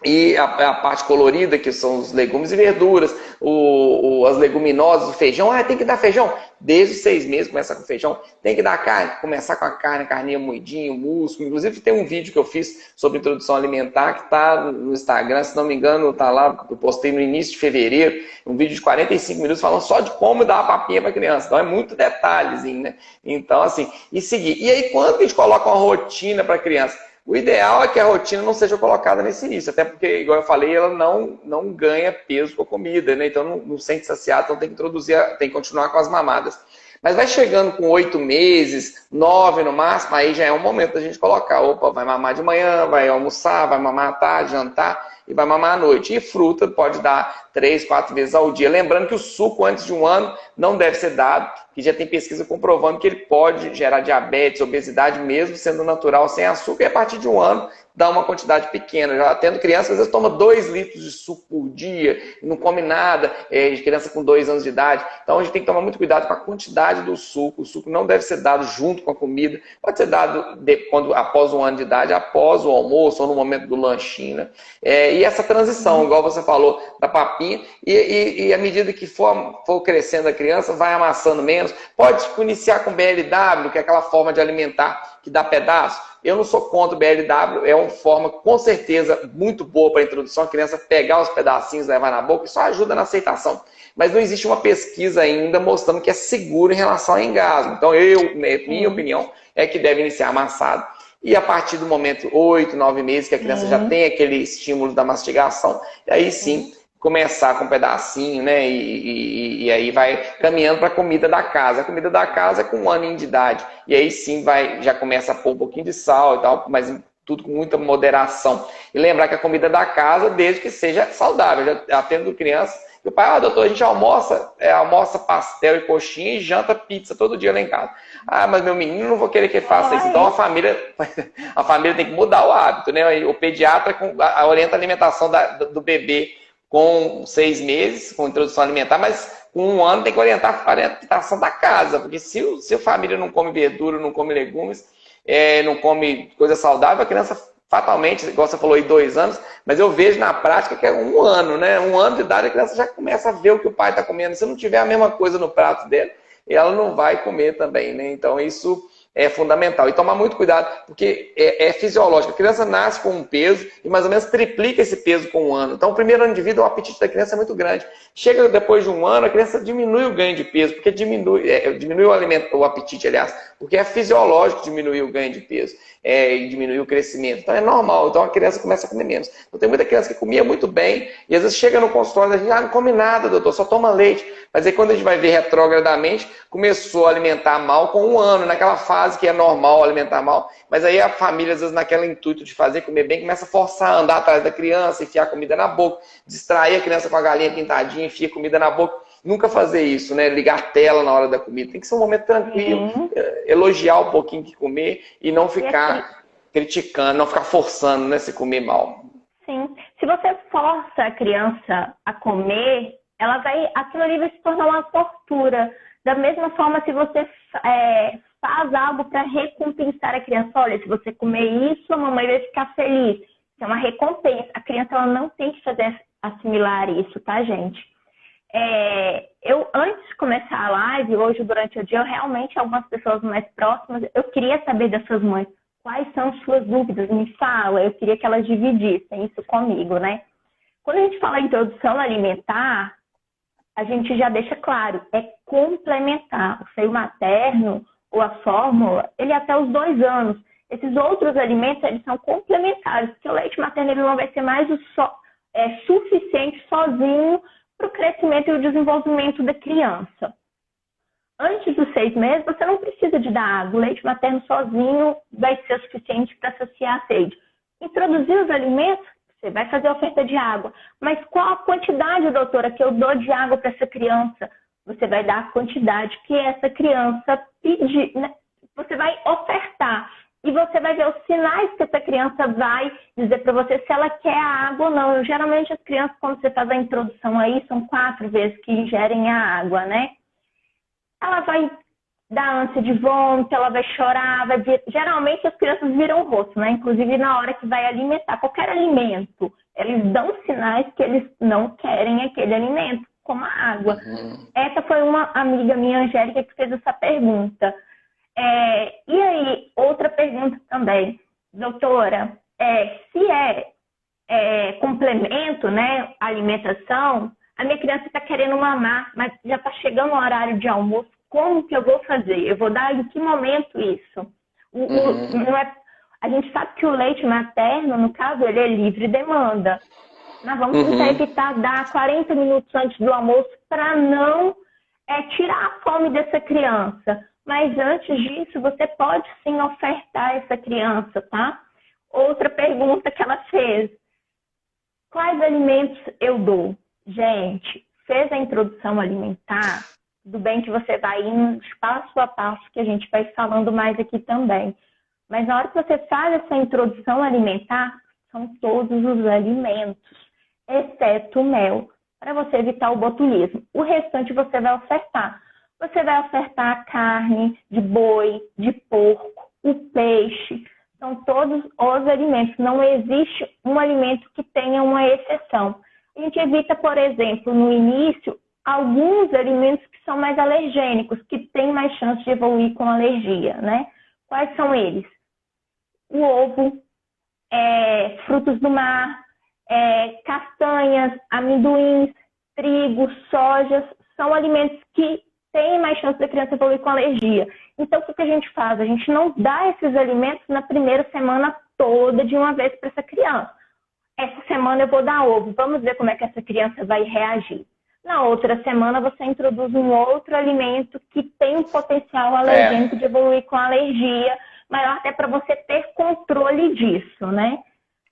E a parte colorida, que são os legumes e verduras, as leguminosas, o feijão. Ah, tem que dar feijão? Desde os 6 meses, começar com feijão. Tem que dar carne? Começar com a carne, carninha moidinha, músculo. Inclusive, tem um vídeo que eu fiz sobre introdução alimentar, que está no Instagram, se não me engano, está lá, eu postei no início de fevereiro, um vídeo de 45 minutos falando só de como dar a papinha para a criança. Então, é muito detalhezinho, né? Então, assim, e seguir. E aí, quando a gente coloca uma rotina para a criança? O ideal é que a rotina não seja colocada nesse início, até porque, igual eu falei, ela não ganha peso com a comida, né? Então não sente saciado, então tem que introduzir, tem que continuar com as mamadas. Mas vai chegando com 8 meses, 9 no máximo, aí já é um momento da gente colocar, opa, vai mamar de manhã, vai almoçar, vai mamar à tarde, jantar e vai mamar à noite. E fruta pode dar 3, 4 vezes ao dia. Lembrando que o suco antes de 1 ano não deve ser dado, que já tem pesquisa comprovando que ele pode gerar diabetes, obesidade, mesmo sendo natural, sem açúcar, e a partir de 1 ano dá uma quantidade pequena. Já tendo criança, às vezes toma 2 litros de suco por dia, não come nada, de criança com 2 anos de idade. Então a gente tem que tomar muito cuidado com a quantidade do suco. O suco não deve ser dado junto com a comida, pode ser dado após 1 ano de idade, após o almoço ou no momento do lanchinho, né? E essa transição, igual você falou, da papinha, e à medida que for crescendo a criança, vai amassando menos. Pode iniciar com BLW, que é aquela forma de alimentar que dá pedaço. Eu não sou contra o BLW, é uma forma, com certeza, muito boa para a introdução, a criança pegar os pedacinhos, levar na boca, isso ajuda na aceitação. Mas não existe uma pesquisa ainda mostrando que é seguro em relação ao engasgo. Então, minha opinião é que deve iniciar amassado. E a partir do momento 8, 9 meses, que a criança já tem aquele estímulo da mastigação, aí sim, começar com um pedacinho, né? E aí vai caminhando para a comida da casa. A comida da casa é com 1 aninho de idade. E aí sim já começa a pôr um pouquinho de sal e tal, mas tudo com muita moderação. E lembrar que a comida da casa, desde que seja saudável. Eu já atendo criança. E o pai, doutor, a gente almoça pastel e coxinha e janta pizza todo dia lá em casa. Ah, mas meu menino, não vou querer que ele faça isso. Então a família tem que mudar o hábito, né? O pediatra orienta a alimentação do bebê com 6 meses, com introdução alimentar, mas com 1 ano tem que orientar a alimentação da casa, porque se a família não come verdura, não come legumes, não come coisa saudável, a criança fatalmente, igual você falou aí, 2 anos, mas eu vejo na prática que é 1 ano, né? 1 ano de idade a criança já começa a ver o que o pai está comendo. Se não tiver a mesma coisa no prato dele, ela não vai comer também, né? Então isso é fundamental. E tomar muito cuidado, porque é fisiológico. A criança nasce com um peso e mais ou menos triplica esse peso com 1 ano. Então, o primeiro ano de vida, o apetite da criança é muito grande. Chega depois de 1 ano, a criança diminui o ganho de peso, porque diminui o apetite, aliás, porque é fisiológico diminuir o ganho de peso e diminuir o crescimento. Então, é normal. Então, a criança começa a comer menos. Então, tem muita criança que comia muito bem e às vezes chega no consultório e diz, não come nada, doutor, só toma leite. Mas aí, quando a gente vai ver retrogradamente, começou a alimentar mal com 1 ano, naquela fase que é normal alimentar mal, mas aí a família, às vezes, naquele intuito de fazer comer bem, começa a forçar a andar atrás da criança, enfiar comida na boca, distrair a criança com a galinha pintadinha, enfia comida na boca. Nunca fazer isso, né? Ligar a tela na hora da comida. Tem que ser um momento tranquilo, elogiar um pouquinho que comer e não ficar criticando, não ficar forçando, né, se comer mal. Sim. Se você força a criança a comer, aquilo ali vai se tornar uma tortura. Da mesma forma, se você faz algo para recompensar a criança, olha, se você comer isso, a mamãe vai ficar feliz. Isso é uma recompensa. A criança ela não tem que assimilar isso, tá, gente? Eu, antes de começar a live, hoje, durante o dia, realmente, algumas pessoas mais próximas, eu queria saber dessas mães, quais são suas dúvidas? Me fala, eu queria que elas dividissem isso comigo, né? Quando a gente fala em introdução alimentar, a gente já deixa claro, é complementar. O seio materno ou a fórmula, ele é até os 2 anos. Esses outros alimentos, eles são complementares, porque o leite materno ele não vai ser mais suficiente sozinho para o crescimento e o desenvolvimento da criança. Antes dos 6 meses, você não precisa de dar água. O leite materno sozinho vai ser suficiente para saciar a sede. Introduzir os alimentos, você vai fazer a oferta de água. Mas qual a quantidade, doutora, que eu dou de água para essa criança? Você vai dar a quantidade que essa criança pedir, né? Você vai ofertar. E você vai ver os sinais que essa criança vai dizer para você se ela quer a água ou não. Geralmente as crianças, quando você faz a introdução aí, são 4 vezes que ingerem a água, né? Ela vai dar ânsia de vômito, ela vai chorar, geralmente as crianças viram o rosto, né? Inclusive na hora que vai alimentar qualquer alimento, Eles dão sinais que eles não querem aquele alimento, como a água. Essa foi uma amiga minha, Angélica, que fez essa pergunta. E aí, outra pergunta também. Doutora, se complemento, né, alimentação, a minha criança está querendo mamar, mas já está chegando o horário de almoço, como que eu vou fazer? Eu vou dar em que momento isso? A gente sabe que o leite materno, no caso, ele é livre demanda. Nós vamos tentar evitar dar 40 minutos antes do almoço para não tirar a fome dessa criança. Mas antes disso, você pode sim ofertar essa criança, tá? Outra pergunta que ela fez. Quais alimentos eu dou? Gente, fez a introdução alimentar, tudo bem que você vai indo passo a passo, que a gente vai falando mais aqui também. Mas na hora que você faz essa introdução alimentar, são todos os alimentos, exceto o mel, para você evitar o botulismo. O restante você vai ofertar. Você vai ofertar a carne de boi, de porco, o peixe. São todos os alimentos. Não existe um alimento que tenha uma exceção. A gente evita, por exemplo, no início, alguns alimentos que são mais alergênicos, que têm mais chance de evoluir com alergia, né? Quais são eles? O ovo, frutos do mar, castanhas, amendoins, trigo, sojas, são alimentos que têm mais chance da criança evoluir com alergia. Então, o que a gente faz? A gente não dá esses alimentos na primeira semana toda de uma vez para essa criança. Essa semana eu vou dar ovo, vamos ver como é que essa criança vai reagir. Na outra semana, você introduz um outro alimento que tem um potencial alergênico de evoluir com alergia, maior até para você ter controle disso, né?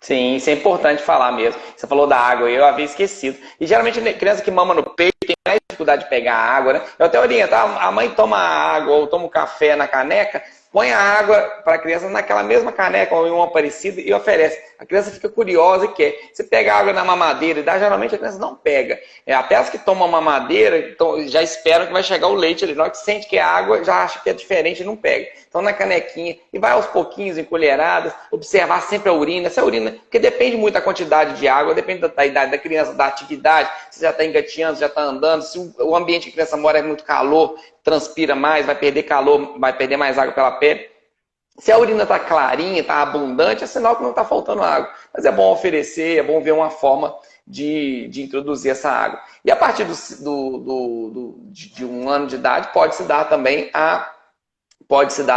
Sim, isso é importante falar mesmo. Você falou da água, eu havia esquecido. E geralmente criança que mama no peito tem mais dificuldade de pegar a água, né? Eu até oriento, a mãe toma água ou toma um café na caneca, põe a água para a criança naquela mesma caneca ou em uma parecida e oferece. A criança fica curiosa e quer. Você pega a água na mamadeira e dá, geralmente a criança não pega. Até as que tomam mamadeira já esperam que vai chegar o leite ali. Na hora que sente que é água, já acha que é diferente e não pega. Então na canequinha, e vai aos pouquinhos, em colheradas, observar sempre a urina. Se a urina, porque depende muito da quantidade de água, depende da idade da criança, da atividade, se já está engateando, se já está andando, se o ambiente que a criança mora é muito calor, transpira mais, vai perder calor, vai perder mais água pela pele. Se a urina está clarinha, está abundante, é sinal que não está faltando água. Mas é bom oferecer, é bom ver uma forma de introduzir essa água. E a partir de 1 ano de idade, pode-se dar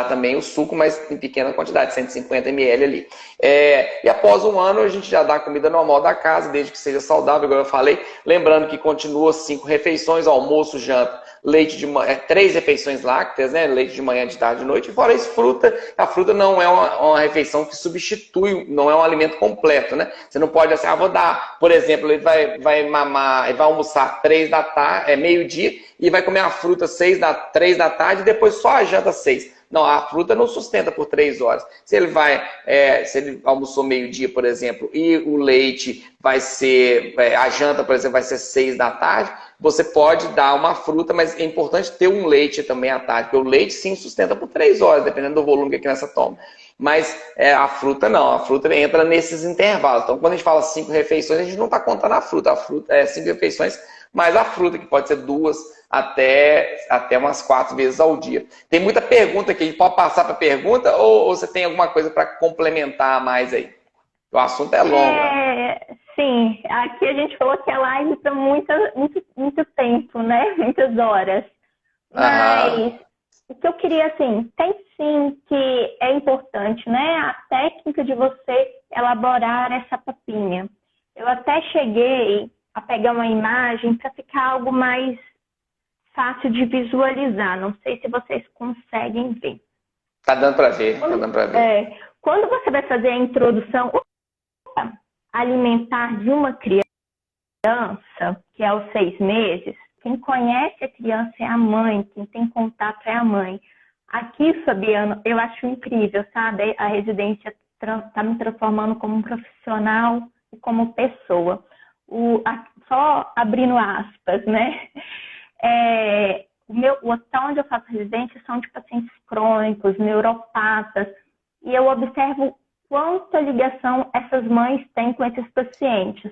também o suco, mas em pequena quantidade, 150 ml ali. E após 1 ano, a gente já dá a comida normal da casa, desde que seja saudável, igual eu falei. Lembrando que continua 5 refeições, almoço, janta, leite de manhã, 3 refeições lácteas, né? Leite de manhã, de tarde, de noite. E fora isso, fruta. A fruta não é uma refeição que substitui, não é um alimento completo, né? Você não pode assim, vou dar, por exemplo, ele vai mamar, ele vai almoçar 3 da tarde, meio-dia, e vai comer a fruta 3 da tarde, e depois só a janta 6. Não, a fruta não sustenta por 3 horas. Se ele almoçou meio-dia, por exemplo, e o leite vai ser, a janta, por exemplo, vai ser 6 da tarde, você pode dar uma fruta, mas é importante ter um leite também à tarde, porque o leite sim sustenta por 3 horas, dependendo do volume que a criança toma. Mas a fruta não, a fruta entra nesses intervalos. Então, quando a gente fala 5 refeições, a gente não está contando a fruta é 5 refeições, mas a fruta, que pode ser 2 até umas 4 vezes ao dia. Tem muita pergunta aqui, a gente pode passar para a pergunta ou você tem alguma coisa para complementar mais aí? O assunto é longo. Sim, aqui a gente falou que é live para muito tempo, né? Muitas horas. Mas o que eu queria, assim, tem sim que é importante, né? A técnica de você elaborar essa papinha. Eu até cheguei a pegar uma imagem para ficar algo mais fácil de visualizar. Não sei se vocês conseguem ver. Tá dando para ver, tá dando para ver. Quando você vai fazer a introdução alimentar de uma criança, que é aos 6 meses, quem conhece a criança é a mãe, quem tem contato é a mãe. Aqui, Fabiano, eu acho incrível, sabe? A residência está me transformando como um profissional e como pessoa. Só abrindo aspas, né? O hospital onde eu faço residência são de pacientes crônicos, neuropatas, e eu observo quanta ligação essas mães têm com esses pacientes.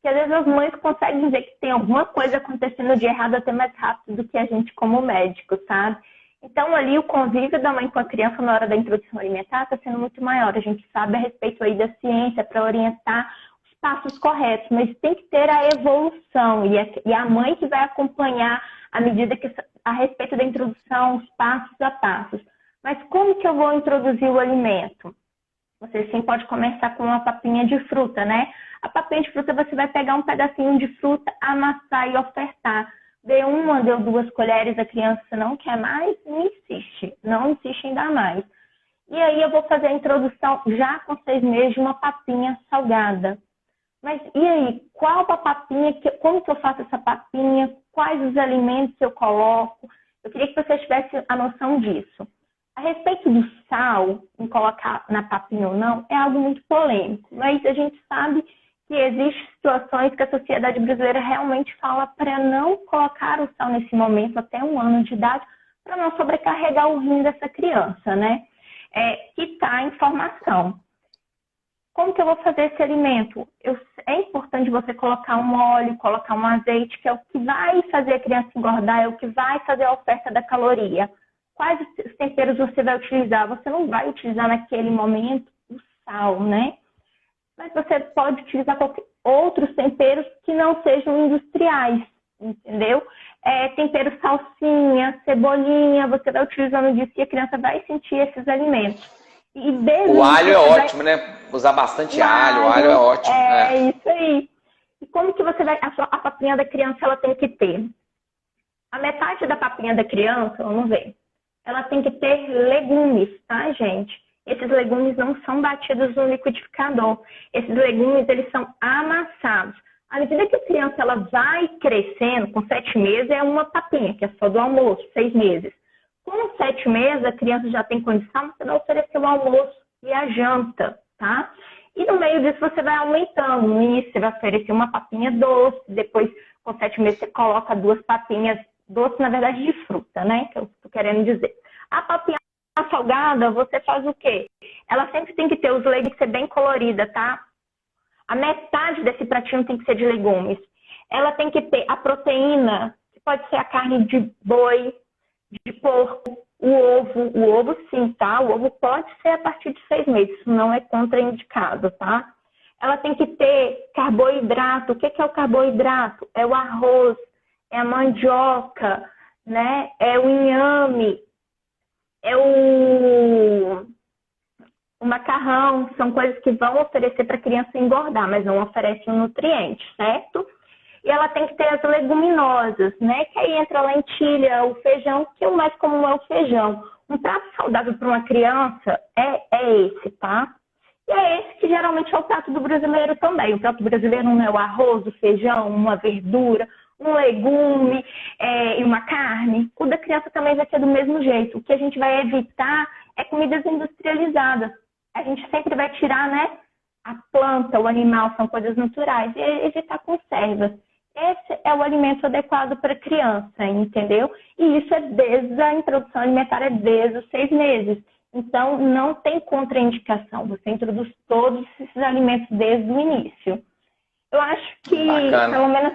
Que às vezes as mães conseguem ver que tem alguma coisa acontecendo de errado até mais rápido do que a gente como médico, sabe? Então, ali, o convívio da mãe com a criança na hora da introdução alimentar está sendo muito maior. A gente sabe a respeito aí da ciência para orientar os passos corretos, mas tem que ter a evolução e a mãe que vai acompanhar à medida que a respeito da introdução, os passos a passos. Mas como que eu vou introduzir o alimento? Você sim pode começar com uma papinha de fruta, né? A papinha de fruta você vai pegar um pedacinho de fruta, amassar e ofertar. Deu 1, deu 2 colheres, a criança não quer mais, não insiste em dar mais. E aí eu vou fazer a introdução já com 6 meses de uma papinha salgada. Mas e aí, qual a papinha, como que eu faço essa papinha, quais os alimentos eu coloco? Eu queria que você tivesse a noção disso. A respeito do sal, em colocar na papinha ou não, é algo muito polêmico, mas a gente sabe que existem situações que a sociedade brasileira realmente fala para não colocar o sal nesse momento, até 1 ano de idade, para não sobrecarregar o rim dessa criança, né? Que está em formação. Como que eu vou fazer esse alimento? É importante você colocar um óleo, colocar um azeite, que é o que vai fazer a criança engordar, é o que vai fazer a oferta da caloria. Quais os temperos você vai utilizar? Você não vai utilizar naquele momento o sal, né? Mas você pode utilizar outros temperos que não sejam industriais, entendeu? Tempero salsinha, cebolinha, você vai utilizando disso e a criança vai sentir esses alimentos. E o alho é ótimo, né? Usar bastante alho, o alho é ótimo. É isso aí. E como que você vai... A papinha da criança, ela tem que ter... A metade da papinha da criança, vamos ver, ela tem que ter legumes, tá, gente? Esses legumes não são batidos no liquidificador. Esses legumes, eles são amassados. À medida que a criança ela vai crescendo, com 7 meses é uma papinha, que é só do almoço, 6 meses. Com 7 meses, a criança já tem condição, você vai oferecer o almoço e a janta, tá? E no meio disso você vai aumentando. No início você vai oferecer uma papinha doce, depois com 7 meses você coloca 2 papinhas doce, na verdade de fruta, né? Que eu estou querendo dizer. A papinha salgada, você faz o quê? Ela sempre tem que ter os legumes, tem que ser bem colorida, tá? A metade desse pratinho tem que ser de legumes. Ela tem que ter a proteína, que pode ser a carne de boi, de porco, o ovo sim, tá? O ovo pode ser a partir de 6 meses, isso não é contraindicado, tá? Ela tem que ter carboidrato. O que é o carboidrato? É o arroz, é a mandioca, né? É o inhame, é o macarrão. São coisas que vão oferecer para a criança engordar, mas não oferecem um nutriente, certo? E ela tem que ter as leguminosas, né? Que aí entra a lentilha, o feijão, que o mais comum é o feijão. Um prato saudável para uma criança é esse, tá? E é esse que geralmente é o prato do brasileiro também. O prato brasileiro não é o arroz, o feijão, uma verdura, um legume e uma carne. O da criança também vai ser do mesmo jeito. O que a gente vai evitar é comidas industrializadas. A gente sempre vai tirar, né? A planta, o animal, são coisas naturais. E evitar conservas. Esse é o alimento adequado para a criança, entendeu? E isso é desde a introdução alimentar, é desde os 6 meses. Então, não tem contraindicação. Você introduz todos esses alimentos desde o início. Eu acho que, bacana, pelo menos...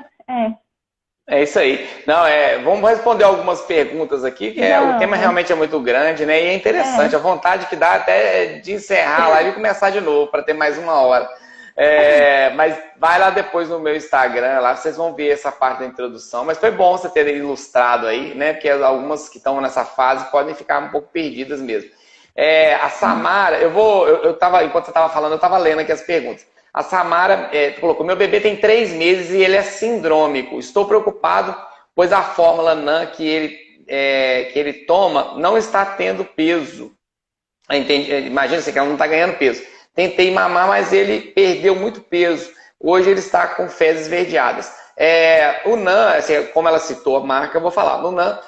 É isso aí. Não, vamos responder algumas perguntas aqui, que o tema realmente é muito grande, né? E é interessante, a vontade que dá até de encerrar a live e começar de novo, para ter mais 1 hora. Mas vai lá depois no meu Instagram, lá vocês vão ver essa parte da introdução. Mas foi bom você ter ilustrado aí, né? Porque algumas que estão nessa fase podem ficar um pouco perdidas mesmo. A Samara, enquanto você estava falando, eu estava lendo aqui as perguntas. A Samara colocou: meu bebê tem 3 meses e ele é sindrômico. Estou preocupado, pois a fórmula NAN que ele toma não está tendo peso. Imagina-se que ela não está ganhando peso. Tentei mamar, mas ele perdeu muito peso. Hoje ele está com fezes esverdeadas. O NAN, assim, como ela citou a marca, eu vou falar. No NAN,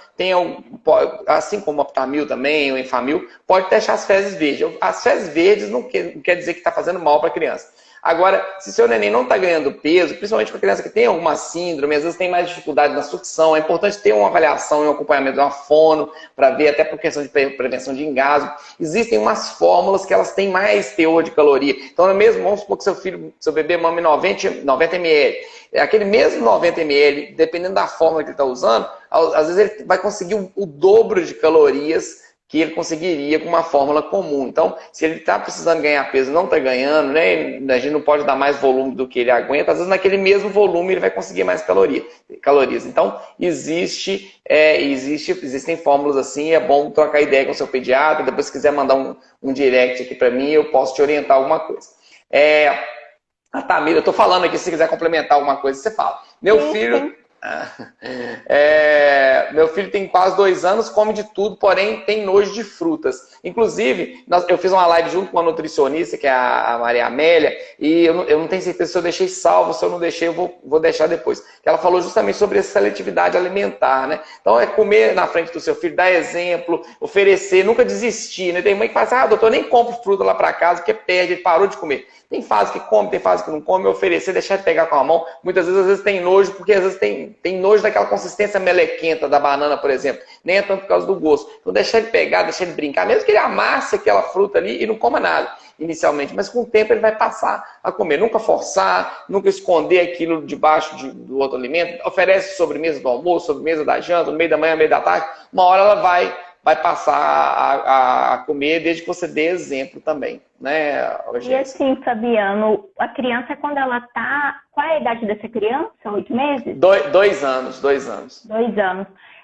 assim como o Aptamil também, o Enfamil, pode deixar as fezes verdes. As fezes verdes não quer dizer que está fazendo mal para a criança. Agora, se seu neném não está ganhando peso, principalmente para criança que tem alguma síndrome, às vezes tem mais dificuldade na sucção, é importante ter uma avaliação e um acompanhamento de uma fono, para ver até por questão de prevenção de engasgo. Existem umas fórmulas que elas têm mais teor de caloria. Então, é mesmo, vamos supor que seu bebê mame 90 ml. Aquele mesmo 90 ml, dependendo da fórmula que ele está usando, às vezes ele vai conseguir o dobro de calorias que ele conseguiria com uma fórmula comum. Então, se ele está precisando ganhar peso e não está ganhando, né, a gente não pode dar mais volume do que ele aguenta, às vezes naquele mesmo volume ele vai conseguir mais calorias. Então, existem fórmulas assim, é bom trocar ideia com o seu pediatra, depois se quiser mandar um direct aqui para mim, eu posso te orientar alguma coisa. Tamira, eu estou falando aqui, se quiser complementar alguma coisa, você fala. Meu filho tem quase 2 anos, come de tudo, porém tem nojo de frutas. Inclusive, eu fiz uma live junto com uma nutricionista, que é a Maria Amélia, e eu não tenho certeza se eu deixei salvo, se eu não deixei, eu vou deixar depois. Ela falou justamente sobre a seletividade alimentar, né? Então é comer na frente do seu filho, dar exemplo, oferecer, nunca desistir, né? Tem mãe que fala assim, doutor, nem compro fruta lá para casa, porque perde, ele parou de comer. Tem fase que come, tem fase que não come, oferecer, deixar de pegar com a mão. Muitas vezes, às vezes tem nojo, porque às vezes tem nojo daquela consistência melequenta da banana, por exemplo. Nem é tanto por causa do gosto. Então deixar de pegar, deixar de brincar, mesmo que ele amasse aquela fruta ali e não coma nada inicialmente, mas com o tempo ele vai passar a comer. Nunca forçar, nunca esconder aquilo debaixo do outro alimento. Oferece sobremesa do almoço, sobremesa da janta, no meio da manhã, no meio da tarde. Uma hora ela vai passar a comer, desde que você dê exemplo também, né, E assim, Fabiano, a criança, quando ela tá... Qual é a idade dessa criança? 8 meses? 2 anos. 2 anos.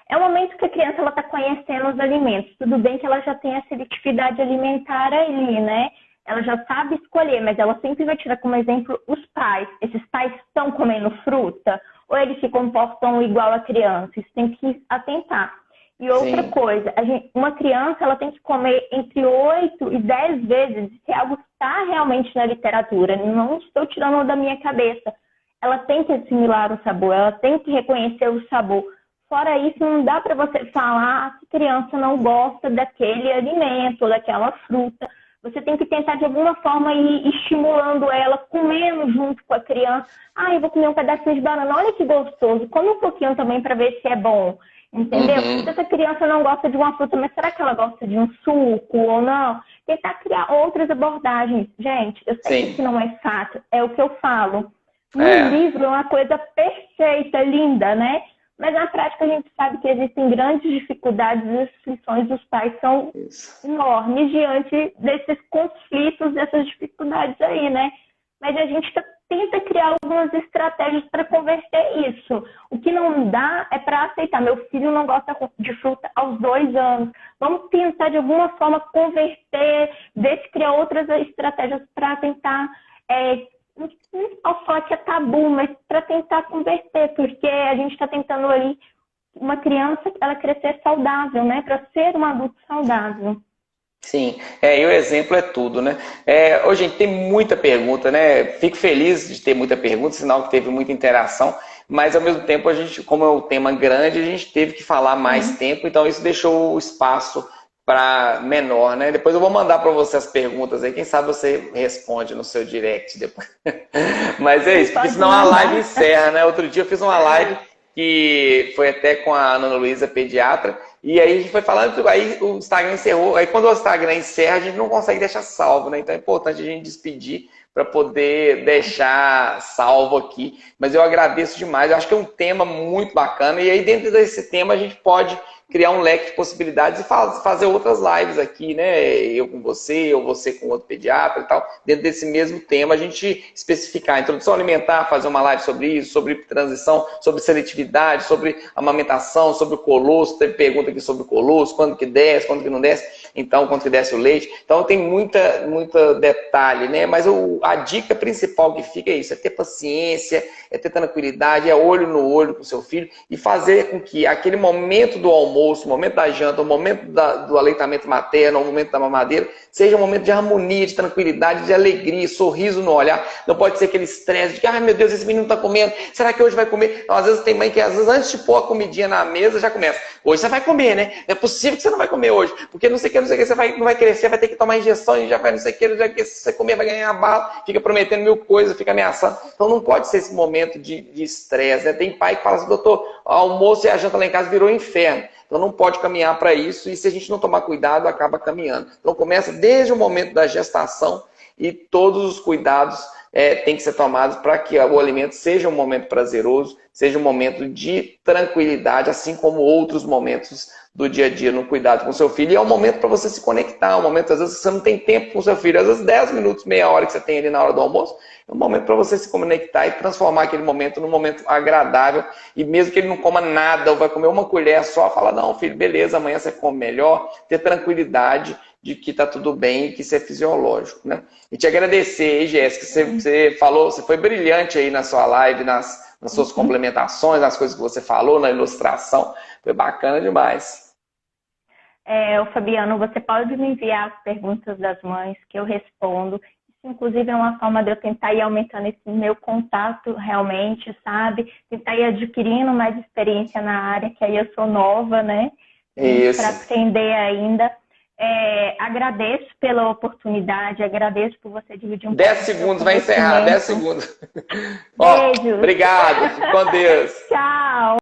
É o momento que a criança está conhecendo os alimentos. Tudo bem que ela já tem a seletividade alimentar ali, né? Ela já sabe escolher, mas ela sempre vai tirar como exemplo os pais. Esses pais estão comendo fruta? Ou eles se comportam igual a criança? Isso tem que atentar. E outra coisa, uma criança ela tem que comer entre 8 e 10 vezes, se algo está realmente na literatura, não estou tirando da minha cabeça. Ela tem que assimilar o sabor, ela tem que reconhecer o sabor. Fora isso, não dá para você falar que a criança não gosta daquele alimento, daquela fruta. Você tem que tentar de alguma forma ir estimulando ela, comendo junto com a criança. Eu vou comer um pedacinho de banana, olha que gostoso, come um pouquinho também para ver se é bom. Entendeu? Se essa criança não gosta de uma fruta, mas será que ela gosta de um suco ou não? Tentar criar outras abordagens. Gente, eu sei que isso não é fácil, é o que eu falo. No livro é uma coisa perfeita, linda, né? Mas na prática a gente sabe que existem grandes dificuldades e as aflições dos pais são enormes diante desses conflitos, dessas dificuldades aí, né? Mas a gente tenta criar algumas estratégias para converter isso. O que não dá é para aceitar. Meu filho não gosta de fruta aos 2 anos. Vamos tentar, de alguma forma, converter, ver se criar outras estratégias para tentar, não posso falar que é tabu, mas para tentar converter, porque a gente está tentando aí uma criança, ela crescer saudável, né? Para ser um adulto saudável. Sim, e o exemplo é tudo, né? Hoje, gente, tem muita pergunta, né? Fico feliz de ter muita pergunta, sinal que teve muita interação, mas ao mesmo tempo, a gente, como é um tema grande, a gente teve que falar mais tempo, então isso deixou o espaço para menor, né? Depois eu vou mandar para você as perguntas aí, quem sabe você responde no seu direct depois. Mas é isso, porque senão a live encerra, né? Outro dia eu fiz uma live que foi até com a Ana Luísa, pediatra, e aí a gente foi falando, aí o Instagram encerrou, aí quando o Instagram encerra, a gente não consegue deixar salvo, né? Então é importante a gente despedir para poder deixar salvo aqui. Mas eu agradeço demais, eu acho que é um tema muito bacana, e aí dentro desse tema a gente pode criar um leque de possibilidades e fazer outras lives aqui, né? Eu com você, ou você com outro pediatra e tal. Dentro desse mesmo tema, a gente especificar introdução alimentar, fazer uma live sobre isso, sobre transição, sobre seletividade, sobre amamentação, sobre o colosso. Teve pergunta aqui sobre o colosso, quando que desce, quando que não desce, então quando que desce o leite. Então tem muita detalhe, né? Mas a dica principal que fica é isso, é ter paciência, é ter tranquilidade, é olho no olho com o seu filho e fazer com que aquele momento do almoço, o momento da janta, o momento do aleitamento materno, o momento da mamadeira, seja um momento de harmonia, de tranquilidade, de alegria, sorriso no olhar. Não pode ser aquele estresse de que, ai meu Deus, esse menino está comendo, será que hoje vai comer? Então, às vezes tem mãe que, às vezes, antes de pôr a comidinha na mesa, já começa, Hoje você vai comer, né? Não é possível que você não vai comer hoje. Porque não sei o que, você não vai crescer, vai ter que tomar injeção e já vai não sei o que, já que se você comer vai ganhar bala, fica prometendo mil coisas, fica ameaçando. Então não pode ser esse momento de estresse, né? Tem pai que fala assim, doutor, o almoço e a janta lá em casa virou um inferno. Então não pode caminhar para isso e se a gente não tomar cuidado, acaba caminhando. Então começa desde o momento da gestação e todos os cuidados têm que ser tomados para que o alimento seja um momento prazeroso, seja um momento de tranquilidade, assim como outros momentos do dia a dia no cuidado com seu filho. E é um momento para você se conectar, um momento às vezes que você não tem tempo com seu filho, às vezes 10 minutos, meia hora que você tem ali na hora do almoço, é um momento para você se conectar e transformar aquele momento num momento agradável. E mesmo que ele não coma nada ou vai comer uma colher só, fala, não filho, beleza, amanhã você come melhor, ter tranquilidade de que tá tudo bem e que isso é fisiológico, né? E te agradecer, Jéssica, você falou, você foi brilhante aí na sua live, nas suas complementações, nas coisas que você falou, na ilustração, foi bacana demais. Fabiano, você pode me enviar as perguntas das mães que eu respondo. Isso, inclusive, é uma forma de eu tentar ir aumentando esse meu contato realmente, sabe? Tentar ir adquirindo mais experiência na área, que aí eu sou nova, né? Para aprender ainda. Agradeço pela oportunidade, agradeço por você dividir 10 segundos, vai encerrar, 10 segundos. Beijos. Obrigado, fique com Deus. Tchau.